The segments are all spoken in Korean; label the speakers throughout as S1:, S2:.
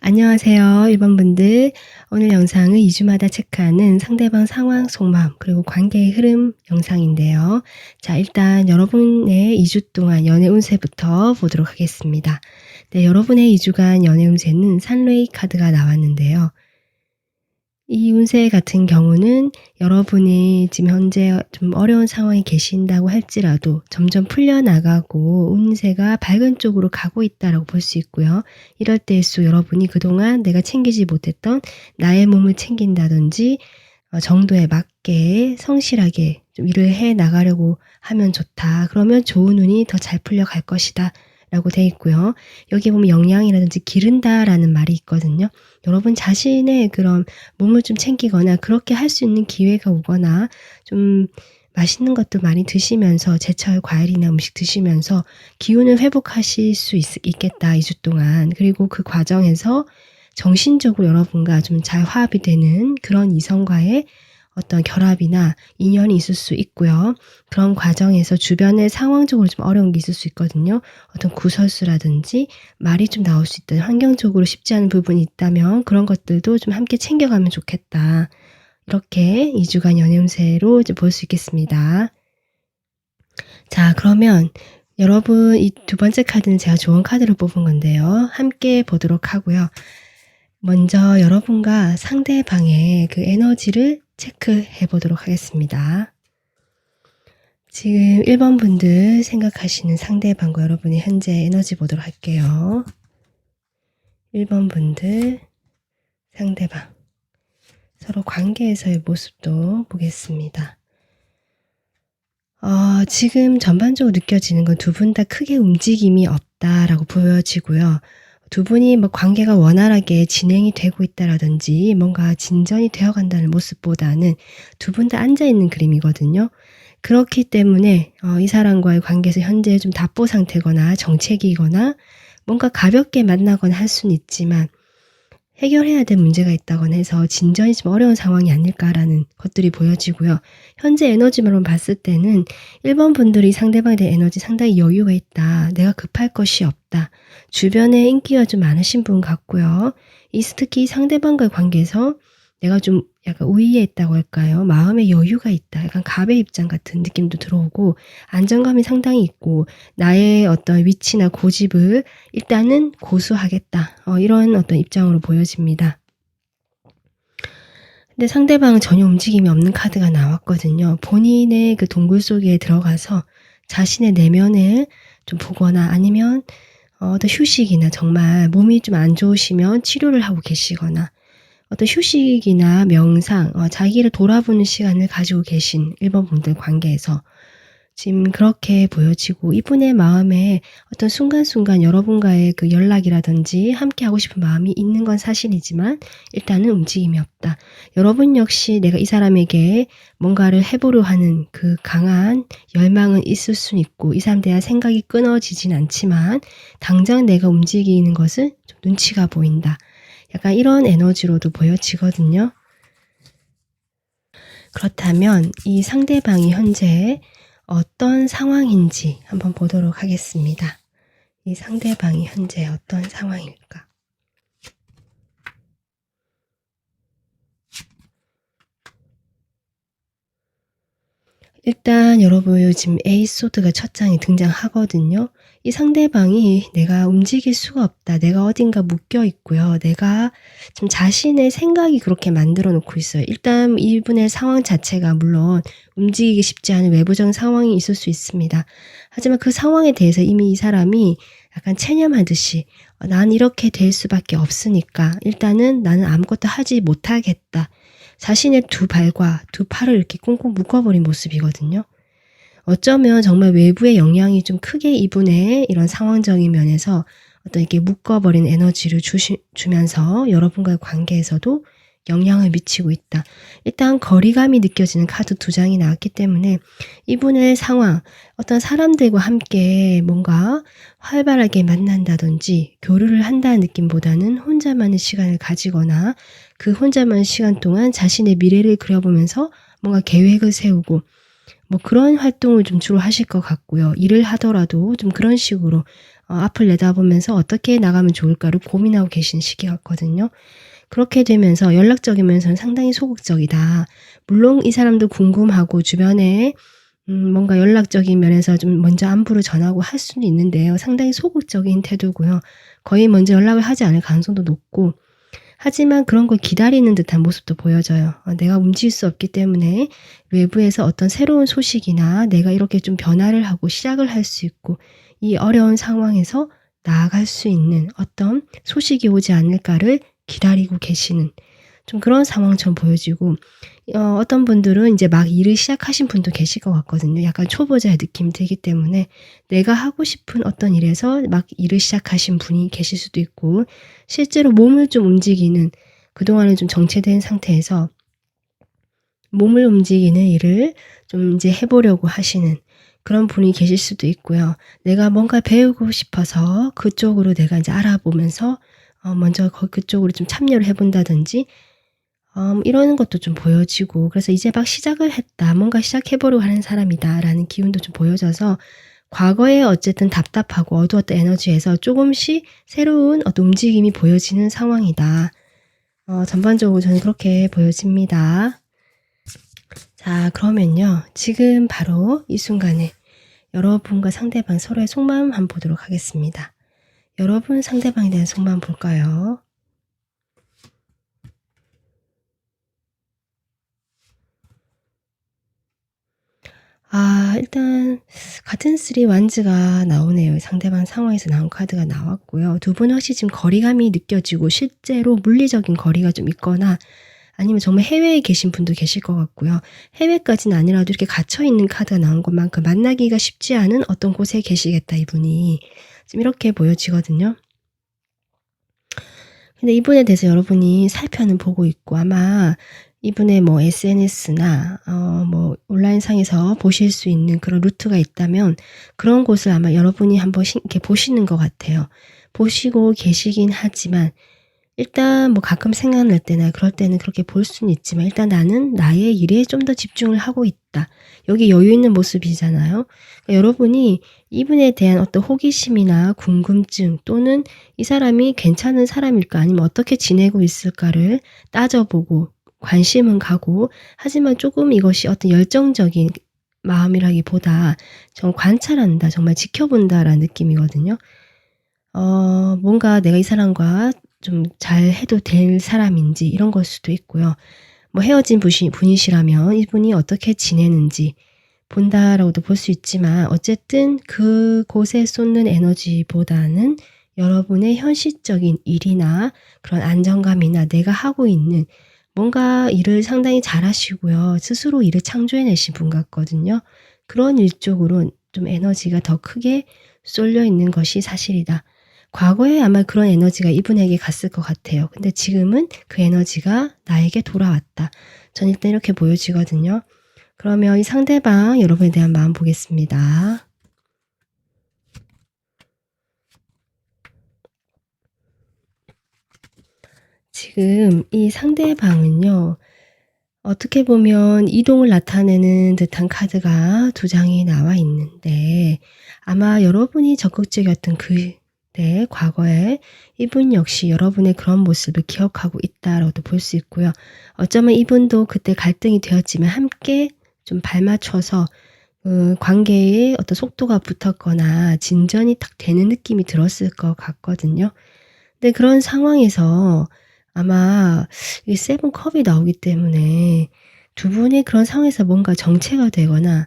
S1: 안녕하세요. 1번 분들. 오늘 영상은 2주마다 체크하는 상대방 상황, 속마음, 그리고 관계의 흐름 영상인데요. 자, 일단 여러분의 2주 동안 연애 운세부터 보도록 하겠습니다. 네, 여러분의 2주간 연애 운세는 산레이 카드가 나왔는데요. 이 운세 같은 경우는 여러분이 지금 현재 좀 어려운 상황에 계신다고 할지라도 점점 풀려나가고 운세가 밝은 쪽으로 가고 있다라고 볼 수 있고요. 이럴 때일수록 여러분이 그동안 내가 챙기지 못했던 나의 몸을 챙긴다든지 정도에 맞게 성실하게 좀 일을 해 나가려고 하면 좋다. 그러면 좋은 운이 더 잘 풀려갈 것이다. 라고 되어 있고요. 여기 보면 영양이라든지 기른다라는 말이 있거든요. 여러분 자신의 그런 몸을 좀 챙기거나 그렇게 할 수 있는 기회가 오거나 좀 맛있는 것도 많이 드시면서 제철 과일이나 음식 드시면서 기운을 회복하실 수 있겠다 2주 동안. 그리고 그 과정에서 정신적으로 여러분과 좀 잘 화합이 되는 그런 이성과의 어떤 결합이나 인연이 있을 수 있고요. 그런 과정에서 주변에 상황적으로 좀 어려운 게 있을 수 있거든요. 어떤 구설수라든지 말이 좀 나올 수 있다. 환경적으로 쉽지 않은 부분이 있다면 그런 것들도 좀 함께 챙겨가면 좋겠다. 이렇게 2주간 연애운세로 볼 수 있겠습니다. 자, 그러면 여러분 이 두 번째 카드는 제가 좋은 카드를 뽑은 건데요. 함께 보도록 하고요. 먼저 여러분과 상대방의 그 에너지를 체크해 보도록 하겠습니다. 지금 1번 분들 생각하시는 상대방과 여러분의 현재 에너지 보도록 할게요. 1번 분들, 상대방. 서로 관계에서의 모습도 보겠습니다. 지금 전반적으로 느껴지는 건 두 분 다 크게 움직임이 없다라고 보여지고요. 두 분이 뭐 관계가 원활하게 진행이 되고 있다라든지 뭔가 진전이 되어 간다는 모습보다는 두 분 다 앉아있는 그림이거든요. 그렇기 때문에 이 사람과의 관계에서 현재 좀 답보 상태거나 정체기거나 뭔가 가볍게 만나거나 할 수는 있지만 해결해야 될 문제가 있다거나 해서 진전이 좀 어려운 상황이 아닐까라는 것들이 보여지고요. 현재 에너지만 봤을 때는 1번 분들이 상대방에 대한 에너지 상당히 여유가 있다. 내가 급할 것이 없다. 주변에 인기가 좀 많으신 분 같고요. 특히 상대방과의 관계에서 내가 좀 약간 우위에 있다고 할까요? 마음의 여유가 있다. 약간 갑의 입장 같은 느낌도 들어오고 안정감이 상당히 있고 나의 어떤 위치나 고집을 일단은 고수하겠다. 이런 어떤 입장으로 보여집니다. 근데 상대방은 전혀 움직임이 없는 카드가 나왔거든요. 본인의 그 동굴 속에 들어가서 자신의 내면을 좀 보거나 아니면 어떤 휴식이나 정말 몸이 좀 안 좋으시면 치료를 하고 계시거나 어떤 휴식이나 명상, 자기를 돌아보는 시간을 가지고 계신 1번 분들 관계에서 지금 그렇게 보여지고 이분의 마음에 어떤 순간순간 여러분과의 그 연락이라든지 함께 하고 싶은 마음이 있는 건 사실이지만 일단은 움직임이 없다. 여러분 역시 내가 이 사람에게 뭔가를 해보려 하는 그 강한 열망은 있을 수는 있고 이 사람에 대한 생각이 끊어지진 않지만 당장 내가 움직이는 것은 좀 눈치가 보인다. 약간 이런 에너지로도 보여지거든요. 그렇다면 이 상대방이 현재 어떤 상황인지 한번 보도록 하겠습니다. 이 상대방이 현재 어떤 상황일까? 일단 여러분 요즘 에이소드가 첫 장에 등장하거든요. 이 상대방이 내가 움직일 수가 없다. 내가 어딘가 묶여 있고요. 내가 좀 자신의 생각이 그렇게 만들어 놓고 있어요. 일단 이분의 상황 자체가 물론 움직이기 쉽지 않은 외부적인 상황이 있을 수 있습니다. 하지만 그 상황에 대해서 이미 이 사람이 약간 체념하듯이 난 이렇게 될 수밖에 없으니까 일단은 나는 아무것도 하지 못하겠다. 자신의 두 발과 두 팔을 이렇게 꽁꽁 묶어버린 모습이거든요. 어쩌면 정말 외부의 영향이 좀 크게 이분의 이런 상황적인 면에서 어떤 이렇게 묶어버린 에너지를 주면서 여러분과의 관계에서도 영향을 미치고 있다. 일단 거리감이 느껴지는 카드 두 장이 나왔기 때문에 이분의 상황, 어떤 사람들과 함께 뭔가 활발하게 만난다든지 교류를 한다는 느낌보다는 혼자만의 시간을 가지거나 그 혼자만의 시간 동안 자신의 미래를 그려보면서 뭔가 계획을 세우고 뭐 그런 활동을 좀 주로 하실 것 같고요. 일을 하더라도 좀 그런 식으로 앞을 내다보면서 어떻게 나가면 좋을까를 고민하고 계신 시기 같거든요. 그렇게 되면서 연락적인 면에서는 상당히 소극적이다. 물론 이 사람도 궁금하고 주변에 뭔가 연락적인 면에서 좀 먼저 안부를 전하고 할 수는 있는데요. 상당히 소극적인 태도고요. 거의 먼저 연락을 하지 않을 가능성도 높고, 하지만 그런 걸 기다리는 듯한 모습도 보여져요. 내가 움직일 수 없기 때문에 외부에서 어떤 새로운 소식이나 내가 이렇게 좀 변화를 하고 시작을 할 수 있고 이 어려운 상황에서 나아갈 수 있는 어떤 소식이 오지 않을까를 기다리고 계시는 좀 그런 상황처럼 보여지고, 어떤 분들은 이제 막 일을 시작하신 분도 계실 것 같거든요. 약간 초보자의 느낌이 들기 때문에 내가 하고 싶은 어떤 일에서 막 일을 시작하신 분이 계실 수도 있고, 실제로 몸을 좀 움직이는, 그동안은 좀 정체된 상태에서 몸을 움직이는 일을 좀 이제 해 보려고 하시는 그런 분이 계실 수도 있고요. 내가 뭔가 배우고 싶어서 그쪽으로 내가 이제 알아보면서 먼저 그쪽으로 좀 참여를 해 본다든지 이러는 것도 좀 보여지고, 그래서 '이제 막 시작을 했다. 뭔가 시작해 보려고 하는 사람이다.'라는 기운도 좀 보여져서 과거에 어쨌든 답답하고 어두웠던 에너지에서 조금씩 새로운 어떤 움직임이 보여지는 상황이다. 전반적으로 저는 그렇게 보여집니다. 자, 그러면요. 지금 바로 이 순간에 여러분과 상대방 서로의 속마음 한번 보도록 하겠습니다. 여러분 상대방에 대한 속마음 볼까요? 일단 같은 3 완즈가 나오네요. 상대방 상황에서 나온 카드가 나왔고요. 두 분 확실히 지금 거리감이 느껴지고 실제로 물리적인 거리가 좀 있거나 아니면 정말 해외에 계신 분도 계실 것 같고요. 해외까지는 아니라도 이렇게 갇혀 있는 카드가 나온 것만큼 만나기가 쉽지 않은 어떤 곳에 계시겠다, 이분이. 지금 이렇게 보여지거든요. 근데 이분에 대해서 여러분이 살펴는 보고 있고, 아마 이분의 뭐 SNS나 뭐 온라인상에서 보실 수 있는 그런 루트가 있다면 그런 곳을 아마 여러분이 한번 이렇게 보시는 것 같아요. 보시고 계시긴 하지만 일단 뭐 가끔 생각날 때나 그럴 때는 그렇게 볼 수는 있지만 일단 '나는 나의 일에 좀 더 집중을 하고 있다.' 여기 여유 있는 모습이잖아요. 그러니까 여러분이 이분에 대한 어떤 호기심이나 궁금증 또는 이 사람이 괜찮은 사람일까 아니면 어떻게 지내고 있을까를 따져보고 관심은 가고, 하지만 조금 이것이 어떤 열정적인 마음이라기보다 좀 관찰한다, 정말 지켜본다라는 느낌이거든요. 뭔가 내가 이 사람과 좀 잘해도 될 사람인지 이런 걸 수도 있고요. 뭐 헤어진 분이시라면 이분이 어떻게 지내는지 본다라고도 볼 수 있지만, 어쨌든 그곳에 쏟는 에너지보다는 여러분의 현실적인 일이나 그런 안정감이나 내가 하고 있는 뭔가 일을 상당히 잘하시고요. 스스로 일을 창조해내신 분 같거든요. 그런 일 쪽으로 좀 에너지가 더 크게 쏠려 있는 것이 사실이다. 과거에 아마 그런 에너지가 이분에게 갔을 것 같아요. 근데 지금은 그 에너지가 나에게 돌아왔다. 저는 일단 이렇게 보여지거든요. 그러면 이 상대방 여러분에 대한 마음 보겠습니다. 지금 이 상대방은요, 어떻게 보면 이동을 나타내는 듯한 카드가 두 장이 나와 있는데, 아마 여러분이 적극적이었던 그때 과거에 이분 역시 여러분의 그런 모습을 기억하고 있다라고도 볼 수 있고요. 어쩌면 이분도 그때 갈등이 되었지만 함께 좀 발맞춰서 관계에 어떤 속도가 붙었거나 진전이 딱 되는 느낌이 들었을 것 같거든요. 근데 그런 상황에서 아마 이 세븐 컵이 나오기 때문에 두 분이 그런 상황에서 뭔가 정체가 되거나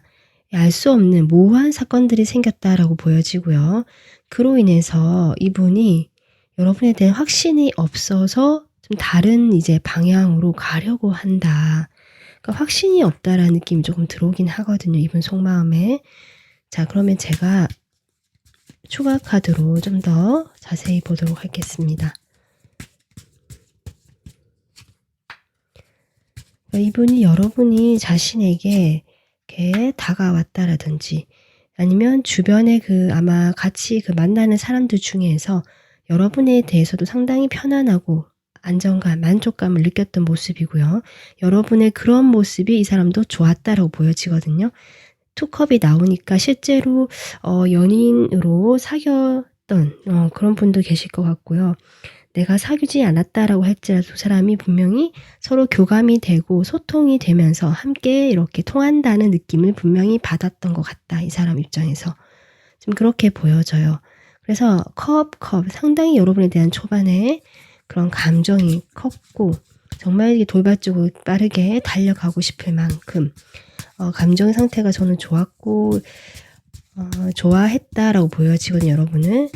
S1: 알 수 없는 모호한 사건들이 생겼다라고 보여지고요. 그로 인해서 이분이 여러분에 대한 확신이 없어서 좀 다른 이제 방향으로 가려고 한다. 그러니까 확신이 없다라는 느낌이 조금 들어오긴 하거든요, 이분 속마음에. 자, 그러면 제가 추가 카드로 좀 더 자세히 보도록 하겠습니다. 이분이 여러분이 자신에게 이렇게 다가왔다라든지 아니면 주변에 아마 같이 만나는 사람들 중에서 여러분에 대해서도 상당히 편안하고 안정감, 만족감을 느꼈던 모습이고요. 여러분의 그런 모습이 이 사람도 좋았다라고 보여지거든요. 투컵이 나오니까 실제로 연인으로 사귀었던 그런 분도 계실 것 같고요. 내가 사귀지 않았다라고 할지라도 두 사람이 분명히 서로 교감이 되고 소통이 되면서 함께 이렇게 통한다는 느낌을 분명히 받았던 것 같다, 이 사람 입장에서. 좀 그렇게 보여져요. 그래서 컵 상당히 여러분에 대한 초반에 그런 감정이 컸고 정말 이게 돌발적으로 빠르게 달려가고 싶을 만큼 감정 상태가 저는 좋았고 좋아했다라고 보여지거든요, 여러분은.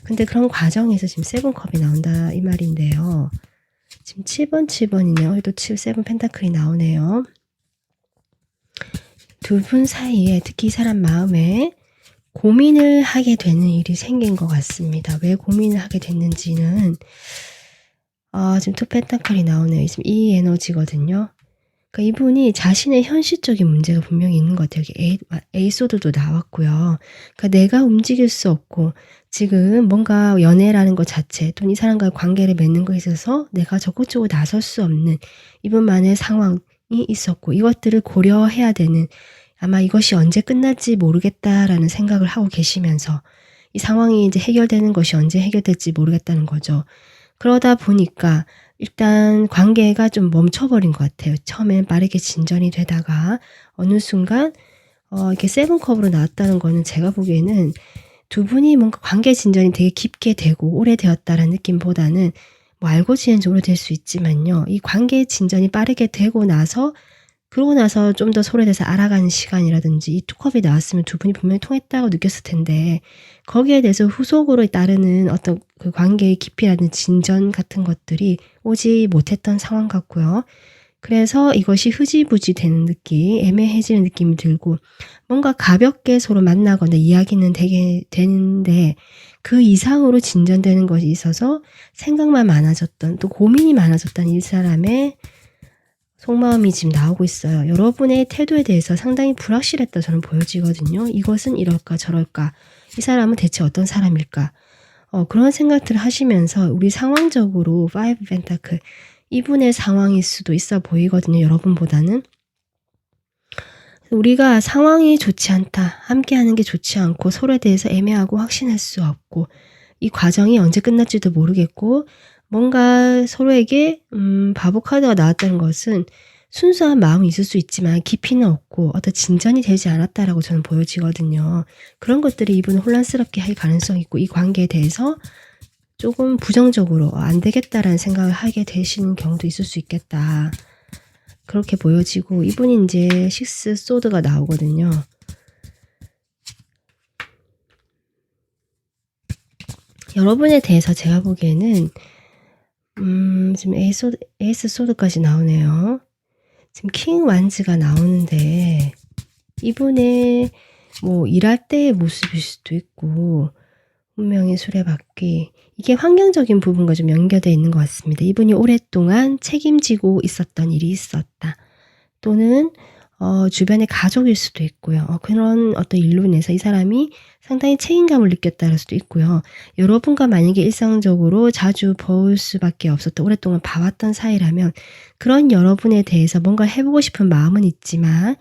S1: 근데 그런 과정에서 지금 세븐컵이 나온다 이 말인데요. 지금 7번이네요. 또 7 펜타클이 나오네요. 두 분 사이에 특히 이 사람 마음에 고민을 하게 되는 일이 생긴 것 같습니다. 왜 고민을 하게 됐는지는 지금 2 펜타클이 나오네요. 지금 이 에너지거든요. 그러니까 이분이 자신의 현실적인 문제가 분명히 있는 것 같아요. 여기 에이소드도 나왔고요. 그러니까 내가 움직일 수 없고 지금 뭔가 연애라는 것 자체 또는 이 사람과의 관계를 맺는 것에 있어서 내가 적극적으로 나설 수 없는 이분만의 상황이 있었고 이것들을 고려해야 되는 아마 이것이 언제 끝날지 모르겠다라는 생각을 하고 계시면서 이 상황이 이제 해결되는 것이 언제 해결될지 모르겠다는 거죠. 그러다 보니까 일단 관계가 좀 멈춰버린 것 같아요. 처음엔 빠르게 진전이 되다가 어느 순간 이렇게 세븐컵으로 나왔다는 거는 제가 보기에는 두 분이 뭔가 관계 진전이 되게 깊게 되고 오래되었다라는 느낌보다는 뭐 알고 지낸 지 오래될 수 있지만요. 이 관계 진전이 빠르게 되고 나서 그러고 나서 좀 더 서로에 대해서 알아가는 시간이라든지 이 투컵이 나왔으면 두 분이 분명히 통했다고 느꼈을 텐데 거기에 대해서 후속으로 따르는 어떤 그 관계의 깊이라든지 진전 같은 것들이 오지 못했던 상황 같고요. 그래서 이것이 흐지부지 되는 느낌, 애매해지는 느낌이 들고 뭔가 가볍게 서로 만나거나 이야기는 되게 되는데 그 이상으로 진전되는 것이 있어서 생각만 많아졌던 또 고민이 많아졌던 이 사람의 속마음이 지금 나오고 있어요. 여러분의 태도에 대해서 상당히 불확실했다 저는 보여지거든요. 이것은 이럴까 저럴까 이 사람은 대체 어떤 사람일까 그런 생각들을 하시면서 우리 상황적으로 5 펜타클 이분의 상황일 수도 있어 보이거든요. 여러분보다는. 우리가 상황이 좋지 않다. 함께하는 게 좋지 않고 서로에 대해서 애매하고 확신할 수 없고 이 과정이 언제 끝날지도 모르겠고 뭔가 서로에게 바보 카드가 나왔다는 것은 순수한 마음이 있을 수 있지만 깊이는 없고 어떤 진전이 되지 않았다라고 저는 보여지거든요. 그런 것들이 이분을 혼란스럽게 할 가능성이 있고 이 관계에 대해서 조금 부정적으로 '안 되겠다.'라는 생각을 하게 되시는 경우도 있을 수 있겠다. 그렇게 보여지고 이분이 인제 6 소드가 나오거든요. 여러분에 대해서 제가 보기에는 지금 에이스 소드까지 나오네요. 지금 킹 완즈가 나오는데 이분의 뭐 일할 때의 모습일 수도 있고 운명의 수레바퀴 이게 환경적인 부분과 좀 연결되어 있는 것 같습니다. 이분이 오랫동안 책임지고 있었던 일이 있었다. 또는 주변의 가족일 수도 있고요. 그런 어떤 일로 인해서 이 사람이 상당히 책임감을 느꼈다를 수도 있고요. 여러분과 만약에 일상적으로 자주 볼 수밖에 없었던 오랫동안 봐왔던 사이라면 그런 여러분에 대해서 뭔가 해 보고 싶은 마음은 있지만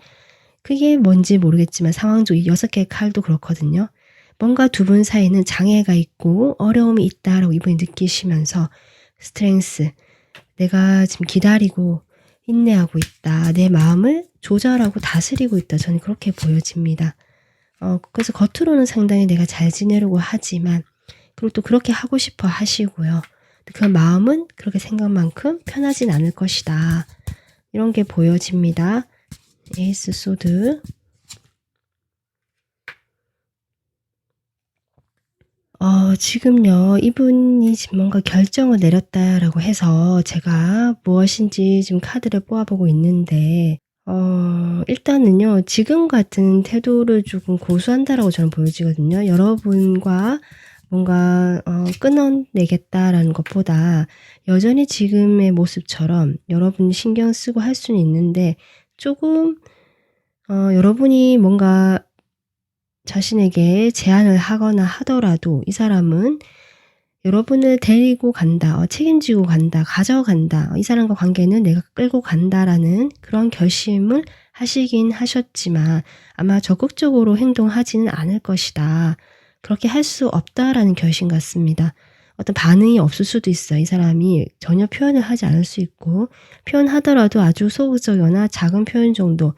S1: 그게 뭔지 모르겠지만 상황적 이 6개의 칼도 그렇거든요. 뭔가 두 분 사이에는 장애가 있고 어려움이 있다라고 이분이 느끼시면서 스트렝스 내가 지금 기다리고 인내하고 있다. 내 마음을 조절하고 다스리고 있다. 저는 그렇게 보여집니다. 그래서 겉으로는 상당히 내가 잘 지내려고 하지만 그리고 또 그렇게 하고 싶어 하시고요. 그 마음은 그렇게 생각만큼 편하진 않을 것이다. 이런 게 보여집니다. 에이스 소드. 지금요. 이분이 지금 뭔가 결정을 내렸다라고 해서 제가 무엇인지 지금 카드를 뽑아보고 있는데 일단은요. 지금 같은 태도를 조금 고수한다라고 저는 보여지거든요. 여러분과 뭔가 끊어내겠다라는 것보다 여전히 지금의 모습처럼 여러분이 신경 쓰고 할 수는 있는데 조금 여러분이 뭔가 자신에게 제안을 하거나 하더라도 이 사람은 여러분을 데리고 간다, 책임지고 간다, 가져간다, 이 사람과 관계는 내가 끌고 간다라는 그런 결심을 하시긴 하셨지만 아마 적극적으로 행동하지는 않을 것이다. 그렇게 할 수 없다라는 결심 같습니다. 어떤 반응이 없을 수도 있어요. 이 사람이 전혀 표현을 하지 않을 수 있고, 표현하더라도 아주 소극적이거나 작은 표현 정도,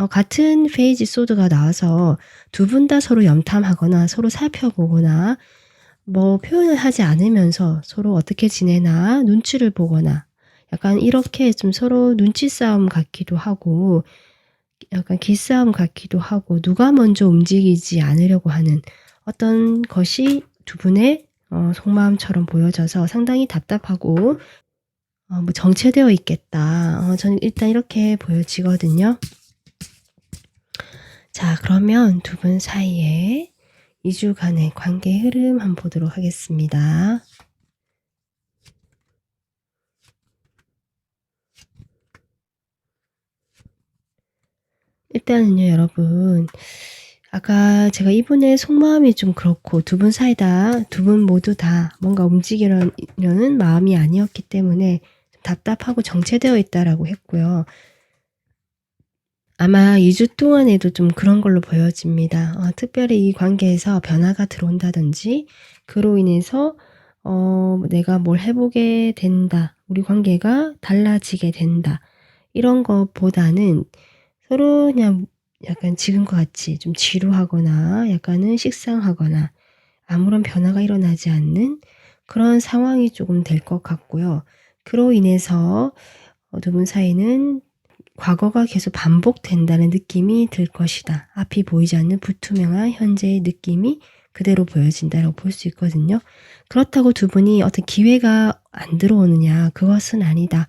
S1: 같은 페이지 소드가 나와서 두 분 다 서로 염탐하거나 서로 살펴보거나 뭐 표현을 하지 않으면서 서로 어떻게 지내나 눈치를 보거나 약간 이렇게 좀 서로 눈치 싸움 같기도 하고, 약간 기싸움 같기도 하고, 누가 먼저 움직이지 않으려고 하는 어떤 것이 두 분의 속마음처럼 보여져서 상당히 답답하고 뭐 정체되어 있겠다. 저는 일단 이렇게 보여지거든요. 자, 그러면 두 분 사이에 2주간의 관계 흐름 한번 보도록 하겠습니다. 일단은요, 여러분. 아까 제가 이분의 속마음이 좀 그렇고 두 분 사이다, 두 분 모두 다 뭔가 움직이려는 마음이 아니었기 때문에 좀 답답하고 정체되어 있다라고 했고요. 아마 2주 동안에도 좀 그런 걸로 보여집니다. 특별히 이 관계에서 변화가 들어온다든지 그로 인해서 내가 뭘 해보게 된다, 우리 관계가 달라지게 된다, 이런 것보다는 서로 그냥 약간 지금과 같이 좀 지루하거나 약간은 식상하거나 아무런 변화가 일어나지 않는 그런 상황이 조금 될 것 같고요. 그로 인해서 두 분 사이는 과거가 계속 반복된다는 느낌이 들 것이다. 앞이 보이지 않는 불투명한 현재의 느낌이 그대로 보여진다라고 볼 수 있거든요. 그렇다고 두 분이 어떤 기회가 안 들어오느냐, 그것은 아니다.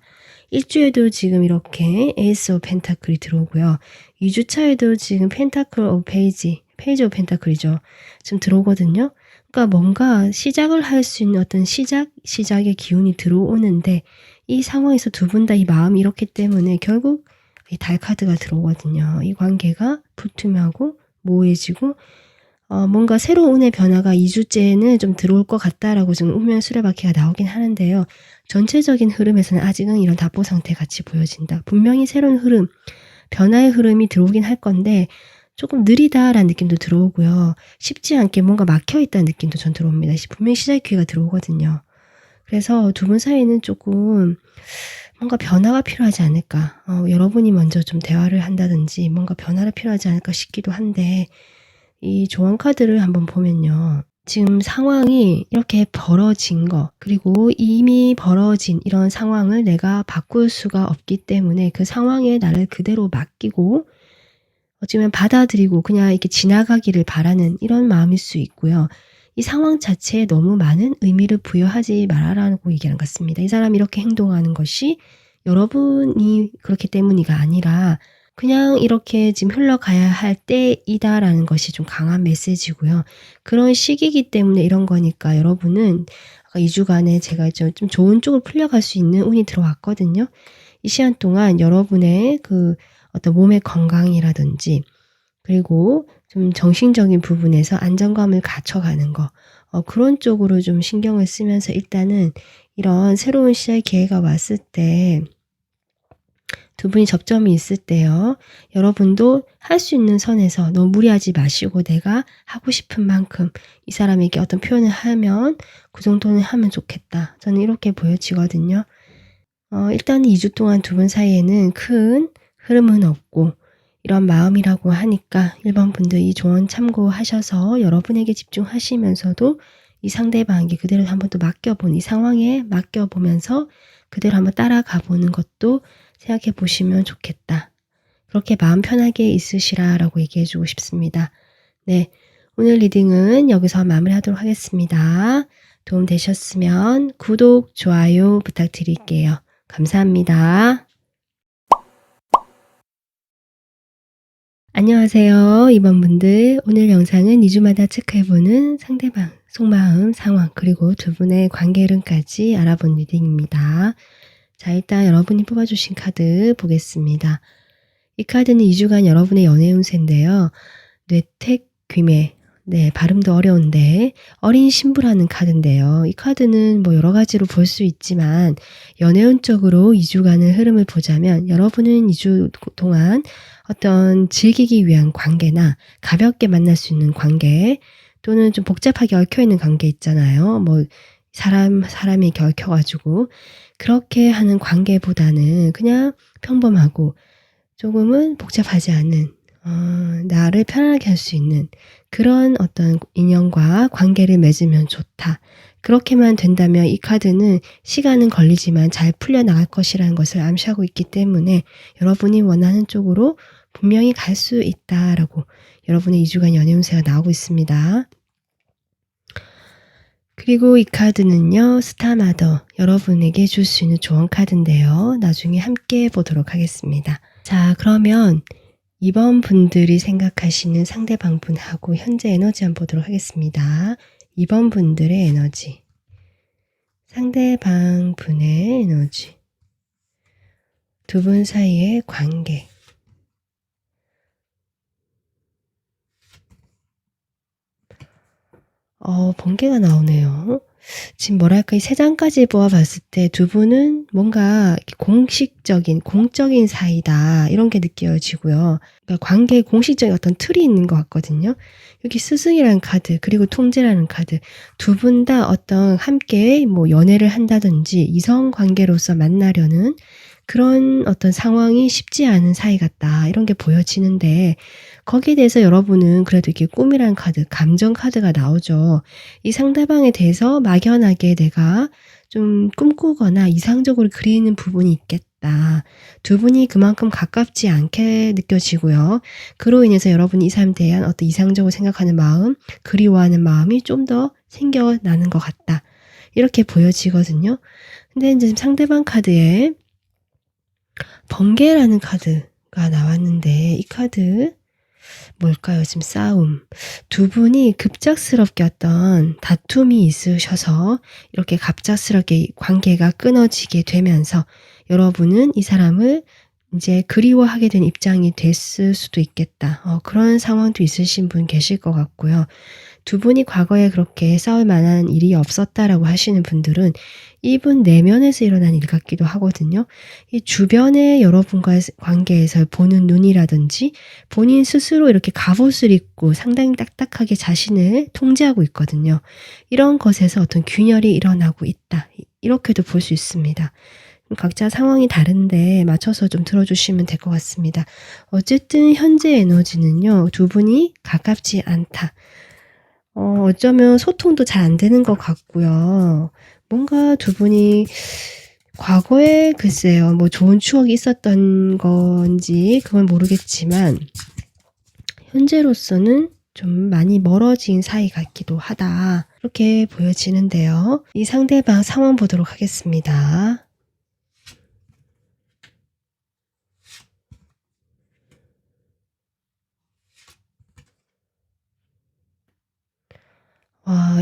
S1: 1주에도 지금 이렇게 에이스 오브 펜타클이 들어오고요. 2주차에도 지금 펜타클 오브 페이지 오브 펜타클이죠. 지금 들어오거든요. 그러니까 뭔가 시작을 할 수 있는 어떤 시작의 기운이 들어오는데, 이 상황에서 두 분 다 이 마음이 이렇기 때문에 결국 이 달 카드가 들어오거든요. 이 관계가 불투명하고 모호해지고 뭔가 새로운 운의 변화가 2주째는 좀 들어올 것 같다라고 지금 운명 수레바퀴가 나오긴 하는데요. 전체적인 흐름에서는 아직은 이런 답보 상태 같이 보여진다. 분명히 새로운 흐름, 변화의 흐름이 들어오긴 할 건데 조금 느리다라는 느낌도 들어오고요. 쉽지 않게 뭔가 막혀있다는 느낌도 전 들어옵니다. 분명히 시작의 기회가 들어오거든요. 그래서 두 분 사이는 조금 뭔가 변화가 필요하지 않을까. 여러분이 먼저 좀 대화를 한다든지 뭔가 변화가 필요하지 않을까 싶기도 한데, 이 조언 카드를 한번 보면요. 지금 상황이 이렇게 벌어진 거, 그리고 이미 벌어진 이런 상황을 내가 바꿀 수가 없기 때문에 그 상황에 나를 그대로 맡기고 어찌보면 받아들이고 그냥 이렇게 지나가기를 바라는 이런 마음일 수 있고요. 이 상황 자체에 너무 많은 의미를 부여하지 말아라고 얘기하는 것 같습니다. 이 사람이 이렇게 행동하는 것이 여러분이 그렇기 때문이가 아니라 그냥 이렇게 지금 흘러가야 할 때이다라는 것이 좀 강한 메시지고요. 그런 시기이기 때문에 이런 거니까 여러분은 아까 2주간에 제가 좀 좋은 쪽으로 풀려갈 수 있는 운이 들어왔거든요. 이 시간 동안 여러분의 그 어떤 몸의 건강이라든지 그리고 좀 정신적인 부분에서 안정감을 갖춰가는 거, 그런 쪽으로 좀 신경을 쓰면서 일단은 이런 새로운 시작의 기회가 왔을 때 두 분이 접점이 있을 때요. 여러분도 할 수 있는 선에서 너무 무리하지 마시고 내가 하고 싶은 만큼 이 사람에게 어떤 표현을 하면 그 정도는 하면 좋겠다. 저는 이렇게 보여지거든요. 일단 2주 동안 두 분 사이에는 큰 흐름은 없고 이런 마음이라고 하니까 1번 분들 이 조언 참고하셔서 여러분에게 집중하시면서도 이 상대방에게 그대로 한번 또 맡겨보는, 이 상황에 맡겨보면서 그대로 한번 따라가 보는 것도 생각해 보시면 좋겠다. 그렇게 마음 편하게 있으시라라고 얘기해 주고 싶습니다. 네, 오늘 리딩은 여기서 마무리하도록 하겠습니다. 도움 되셨으면 구독, 좋아요 부탁드릴게요. 감사합니다. 안녕하세요. 이번 분들, 오늘 영상은 2주마다 체크해보는 상대방 속마음, 상황, 그리고 두 분의 관계 흐름까지 알아본 리딩입니다. 자, 일단 여러분이 뽑아주신 카드 보겠습니다. 이 카드는 2주간 여러분의 연애 운세인데요. 뇌택, 귀매, 네, 발음도 어려운데 어린 신부라는 카드인데요. 이 카드는 뭐 여러 가지로 볼 수 있지만 연애운적으로 2주간의 흐름을 보자면 여러분은 2주 동안 어떤 즐기기 위한 관계나 가볍게 만날 수 있는 관계 또는 좀 복잡하게 얽혀있는 관계 있잖아요. 뭐 사람이 이렇게 얽혀가지고 그렇게 하는 관계보다는 그냥 평범하고 조금은 복잡하지 않은 나를 편안하게 할 수 있는 그런 어떤 인연과 관계를 맺으면 좋다. 그렇게만 된다면 이 카드는 시간은 걸리지만 잘 풀려나갈 것이라는 것을 암시하고 있기 때문에 여러분이 원하는 쪽으로 분명히 갈 수 있다라고 여러분의 2주간 연애 운세가 나오고 있습니다. 그리고 이 카드는요. 스타마더 여러분에게 줄 수 있는 조언 카드인데요. 나중에 함께 보도록 하겠습니다. 자, 그러면 이번 분들이 생각하시는 상대방 분하고 현재 에너지 한번 보도록 하겠습니다. 이번 분들의 에너지, 상대방 분의 에너지, 두 분 사이의 관계. 번개가 나오네요. 지금 뭐랄까 이 3장까지 보아봤을 때 두 분은 뭔가 공식적인 공적인 사이다 이런 게 느껴지고요. 그러니까 관계에 공식적인 어떤 틀이 있는 것 같거든요. 여기 스승이라는 카드 그리고 통제라는 카드 두 분 다 어떤 함께 뭐 연애를 한다든지 이성 관계로서 만나려는 그런 어떤 상황이 쉽지 않은 사이 같다 이런 게 보여지는데 거기에 대해서 여러분은 그래도 이렇게 꿈이란 카드, 감정 카드가 나오죠. 이 상대방에 대해서 막연하게 내가 좀 꿈꾸거나 이상적으로 그리는 부분이 있겠다. 두 분이 그만큼 가깝지 않게 느껴지고요. 그로 인해서 여러분이 이 사람에 대한 어떤 이상적으로 생각하는 마음, 그리워하는 마음이 좀 더 생겨나는 것 같다. 이렇게 보여지거든요. 근데 이제 상대방 카드에 번개라는 카드가 나왔는데 이 카드 뭘까요? 지금 싸움. 두 분이 급작스럽게 어떤 다툼이 있으셔서 이렇게 갑작스럽게 관계가 끊어지게 되면서 여러분은 이 사람을 이제 그리워하게 된 입장이 됐을 수도 있겠다. 그런 상황도 있으신 분 계실 것 같고요. 두 분이 과거에 그렇게 싸울 만한 일이 없었다라고 하시는 분들은 이분 내면에서 일어난 일 같기도 하거든요. 이 주변의 여러분과의 관계에서 보는 눈이라든지 본인 스스로 이렇게 갑옷을 입고 상당히 딱딱하게 자신을 통제하고 있거든요. 이런 것에서 어떤 균열이 일어나고 있다. 이렇게도 볼 수 있습니다. 각자 상황이 다른데 맞춰서 좀 들어주시면 될 것 같습니다. 어쨌든 현재 에너지는요. 두 분이 가깝지 않다. 어쩌면 소통도 잘 안 되는 것 같고요. 뭔가 두 분이 과거에 글쎄요. 뭐 좋은 추억이 있었던 건지 그건 모르겠지만 현재로서는 좀 많이 멀어진 사이 같기도 하다. 이렇게 보여지는데요. 이 상대방 상황 보도록 하겠습니다.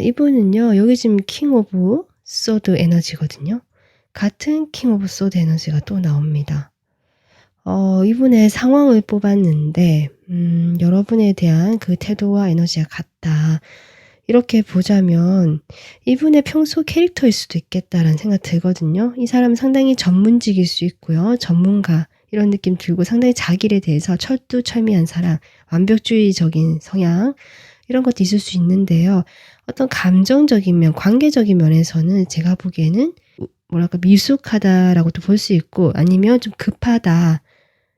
S1: 이분은요. 여기 지금 킹 오브 소드 에너지거든요. 같은 킹 오브 소드 에너지가 또 나옵니다. 이분의 상황을 뽑았는데 여러분에 대한 그 태도와 에너지가 같다. 이렇게 보자면 이분의 평소 캐릭터일 수도 있겠다라는 생각 들거든요. 이 사람은 상당히 전문직일 수 있고요. 전문가 이런 느낌 들고 상당히 자기에 대해서 철두철미한 사람, 완벽주의적인 성향 이런 것도 있을 수 있는데요. 어떤 감정적인 면, 관계적인 면에서는 제가 보기에는 뭐랄까 미숙하다라고도 볼 수 있고 아니면 좀 급하다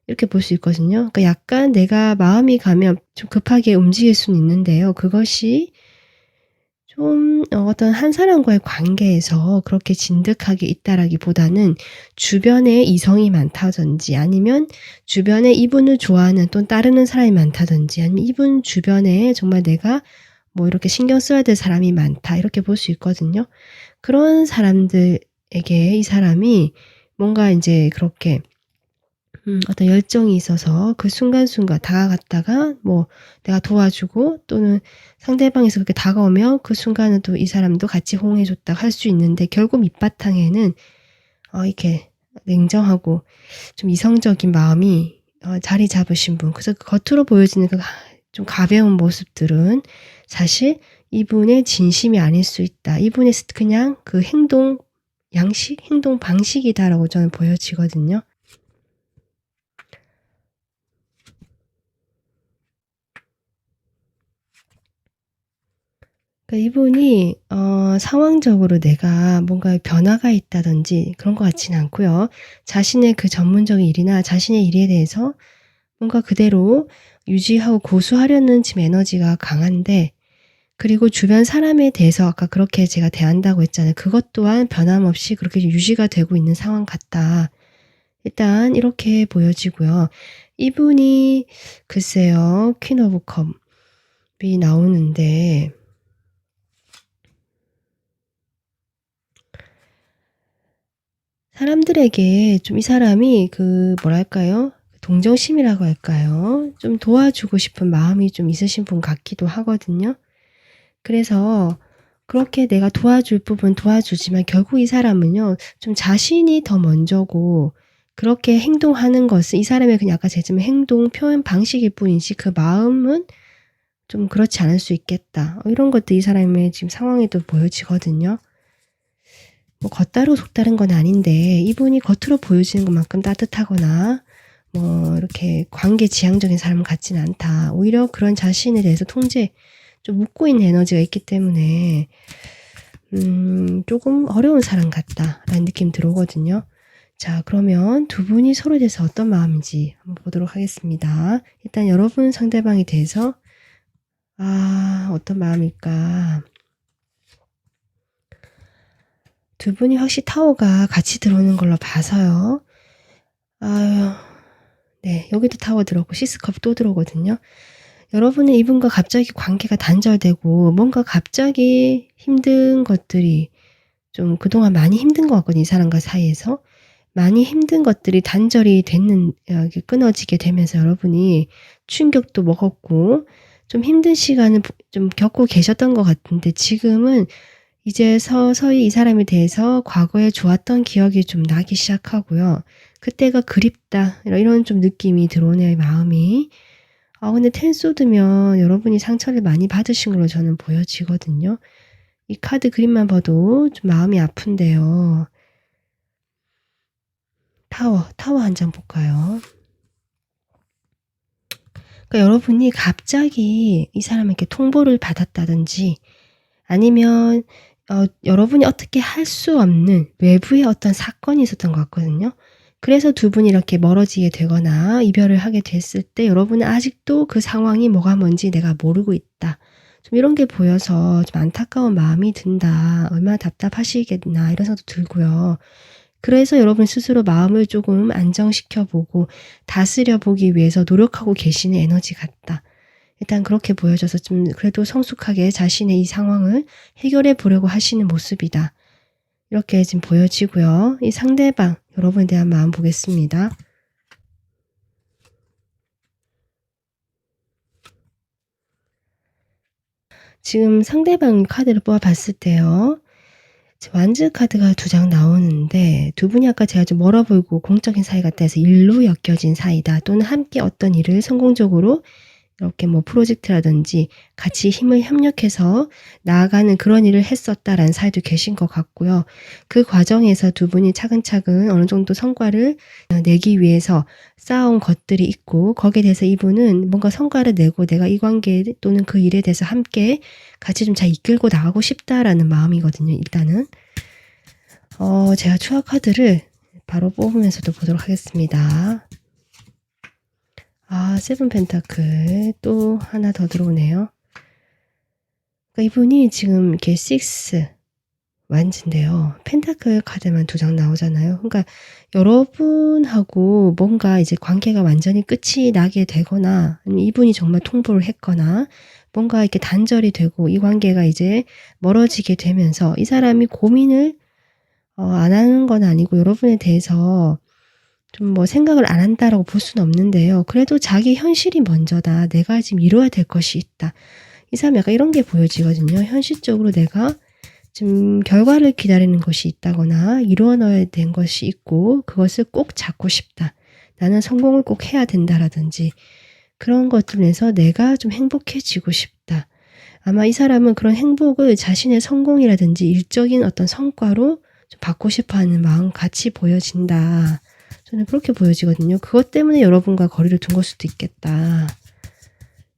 S1: 이렇게 볼 수 있거든요. 그러니까 약간 내가 마음이 가면 좀 급하게 움직일 수는 있는데요. 그것이 좀 어떤 한 사람과의 관계에서 그렇게 진득하게 있다라기보다는 주변에 이성이 많다든지 아니면 주변에 이분을 좋아하는 또는 따르는 사람이 많다든지 아니면 이분 주변에 정말 내가 뭐 이렇게 신경 써야 될 사람이 많다 이렇게 볼 수 있거든요. 그런 사람들에게 이 사람이 뭔가 인제 그렇게 어떤 열정이 있어서 그 순간순간 다가갔다가 뭐 내가 도와주고 또는 상대방에서 그렇게 다가오면 그 순간은 또 이 사람도 같이 호응해 줬다 할 수 있는데 결국 밑바탕에는 이렇게 냉정하고 좀 이성적인 마음이 자리 잡으신 분. 그래서 그 겉으로 보여지는 그 좀 가벼운 모습들은 사실 이분의 진심이 아닐 수 있다. 이분의 그냥 그 행동 양식, 행동 방식이다라고 저는 보여지거든요. 그러니까 이분이 상황적으로 내가 뭔가 변화가 있다든지 그런 것 같지는 않고요. 자신의 그 전문적인 일이나 자신의 일에 대해서 뭔가 그대로 유지하고 고수하려는 지금 에너지가 강한데, 그리고 주변 사람에 대해서 아까 그렇게 제가 대한다고 했잖아요. 그것 또한 변함없이 그렇게 유지가 되고 있는 상황 같다. 일단 이렇게 보여지고요. 이분이 글쎄요. 퀸 오브 컵이 나오는데 사람들에게 좀 이 사람이 그 뭐랄까요? 동정심이라고 할까요? 좀 도와주고 싶은 마음이 좀 있으신 분 같기도 하거든요. 그래서 그렇게 내가 도와줄 부분 도와주지만 결국 이 사람은요. 좀 자신이 더 먼저고 그렇게 행동하는 것은 이 사람의 그냥 아까 제가 행동 표현 방식일 뿐이지 그 마음은 좀 그렇지 않을 수 있겠다. 이런 것도 이 사람의 지금 상황에도 보여지거든요. 뭐 겉다르고 속다른 건 아닌데 이분이 겉으로 보여지는 것만큼 따뜻하거나 뭐 이렇게 관계 지향적인 사람 같지는 않다. 오히려 그런 자신에 대해서 통제 좀 묻고 있는 에너지가 있기 때문에 조금 어려운 사람 같다라는 느낌 들어오거든요. 자, 그러면 두 분이 서로에 대해서 어떤 마음인지 한번 보도록 하겠습니다. 일단 여러분 상대방에 대해서 어떤 마음일까? 두 분이 확실히 타워가 같이 들어오는 걸로 봐서요. 아유, 네, 여기도 타워 들어오고 시스컵 또 들어오거든요. 여러분은 이분과 갑자기 관계가 단절되고 뭔가 갑자기 힘든 것들이 좀 그동안 많이 힘든 것 같거든요. 이 사람과 사이에서. 많이 힘든 것들이 단절이 됐는 끊어지게 되면서 여러분이 충격도 먹었고 좀 힘든 시간을 좀 겪고 계셨던 것 같은데 지금은 이제 서서히 이 사람에 대해서 과거에 좋았던 기억이 좀 나기 시작하고요. 그때가 그립다 이런 좀 느낌이 들어오네요. 마음이. 근데 텐소드면 여러분이 상처를 많이 받으신 걸로 저는 보여지거든요. 이 카드 그림만 봐도 좀 마음이 아픈데요. 타워 한 장 볼까요? 그러니까 여러분이 갑자기 이 사람에게 통보를 받았다든지 아니면 여러분이 어떻게 할 수 없는 외부의 어떤 사건이 있었던 것 같거든요. 그래서 두 분이 이렇게 멀어지게 되거나 이별을 하게 됐을 때 여러분은 아직도 그 상황이 뭐가 뭔지 내가 모르고 있다. 좀 이런 게 보여서 좀 안타까운 마음이 든다. 얼마나 답답하시겠나 이런 생각도 들고요. 그래서 여러분 스스로 마음을 조금 안정시켜 보고 다스려 보기 위해서 노력하고 계시는 에너지 같다. 일단 그렇게 보여져서 좀 그래도 성숙하게 자신의 이 상황을 해결해 보려고 하시는 모습이다. 이렇게 지금 보여지고요. 이 상대방 여러분에 대한 마음 보겠습니다. 지금 상대방 카드를 뽑아봤을 때요. 완즈 카드가 2장 나오는데 두 분이 아까 제가 좀 멀어 보이고 공적인 사이 같다 해서 일로 엮여진 사이다. 또는 함께 어떤 일을 성공적으로 이렇게 뭐 프로젝트라든지 같이 힘을 협력해서 나아가는 그런 일을 했었다라는 사이도 계신 것 같고요. 그 과정에서 두 분이 차근차근 어느 정도 성과를 내기 위해서 쌓아온 것들이 있고 거기에 대해서 이분은 뭔가 성과를 내고 내가 이 관계 또는 그 일에 대해서 함께 같이 좀 잘 이끌고 나가고 싶다라는 마음이거든요. 일단은 제가 추가 카드를 바로 뽑으면서도 보도록 하겠습니다. 세븐 펜타클 또 하나 더 들어오네요. 그러니까 이분이 지금 이렇게 6 완즈인데요. 펜타클 카드만 2장 나오잖아요. 그러니까 여러분하고 뭔가 이제 관계가 완전히 끝이 나게 되거나 아니면 이분이 정말 통보를 했거나 뭔가 이렇게 단절이 되고 이 관계가 이제 멀어지게 되면서 이 사람이 고민을 안 하는 건 아니고 여러분에 대해서 좀 뭐 생각을 안 한다라고 볼 수는 없는데요. 그래도 자기 현실이 먼저다. 내가 지금 이뤄야 될 것이 있다. 이 사람 약간 이런 게 보여지거든요. 현실적으로 내가 지금 결과를 기다리는 것이 있다거나 이루어내야 된 것이 있고 그것을 꼭 잡고 싶다. 나는 성공을 꼭 해야 된다라든지 그런 것들에서 내가 좀 행복해지고 싶다. 아마 이 사람은 그런 행복을 자신의 성공이라든지 일적인 어떤 성과로 좀 받고 싶어 하는 마음 같이 보여진다. 저는 그렇게 보여지거든요. 그것 때문에 여러분과 거리를 둔 걸 수도 있겠다.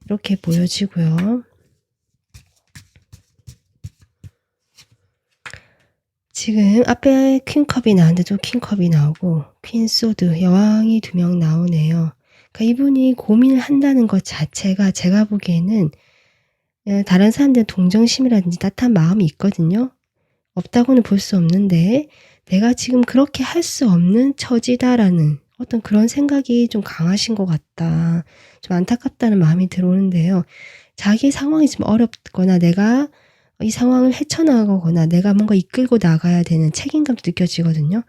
S1: 이렇게 보여지고요. 지금 앞에 퀸컵이 나왔는데 또 킹컵이 나오고 퀸소드, 여왕이 2명 나오네요. 그러니까 이분이 고민을 한다는 것 자체가 제가 보기에는 다른 사람들은 동정심이라든지 따뜻한 마음이 있거든요. 없다고는 볼 수 없는데 내가 지금 그렇게 할 수 없는 처지다라는 어떤 그런 생각이 좀 강하신 것 같다. 좀 안타깝다는 마음이 들어오는데요. 자기 상황이 좀 어렵거나 내가 이 상황을 헤쳐나가거나 내가 뭔가 이끌고 나가야 되는 책임감도 느껴지거든요.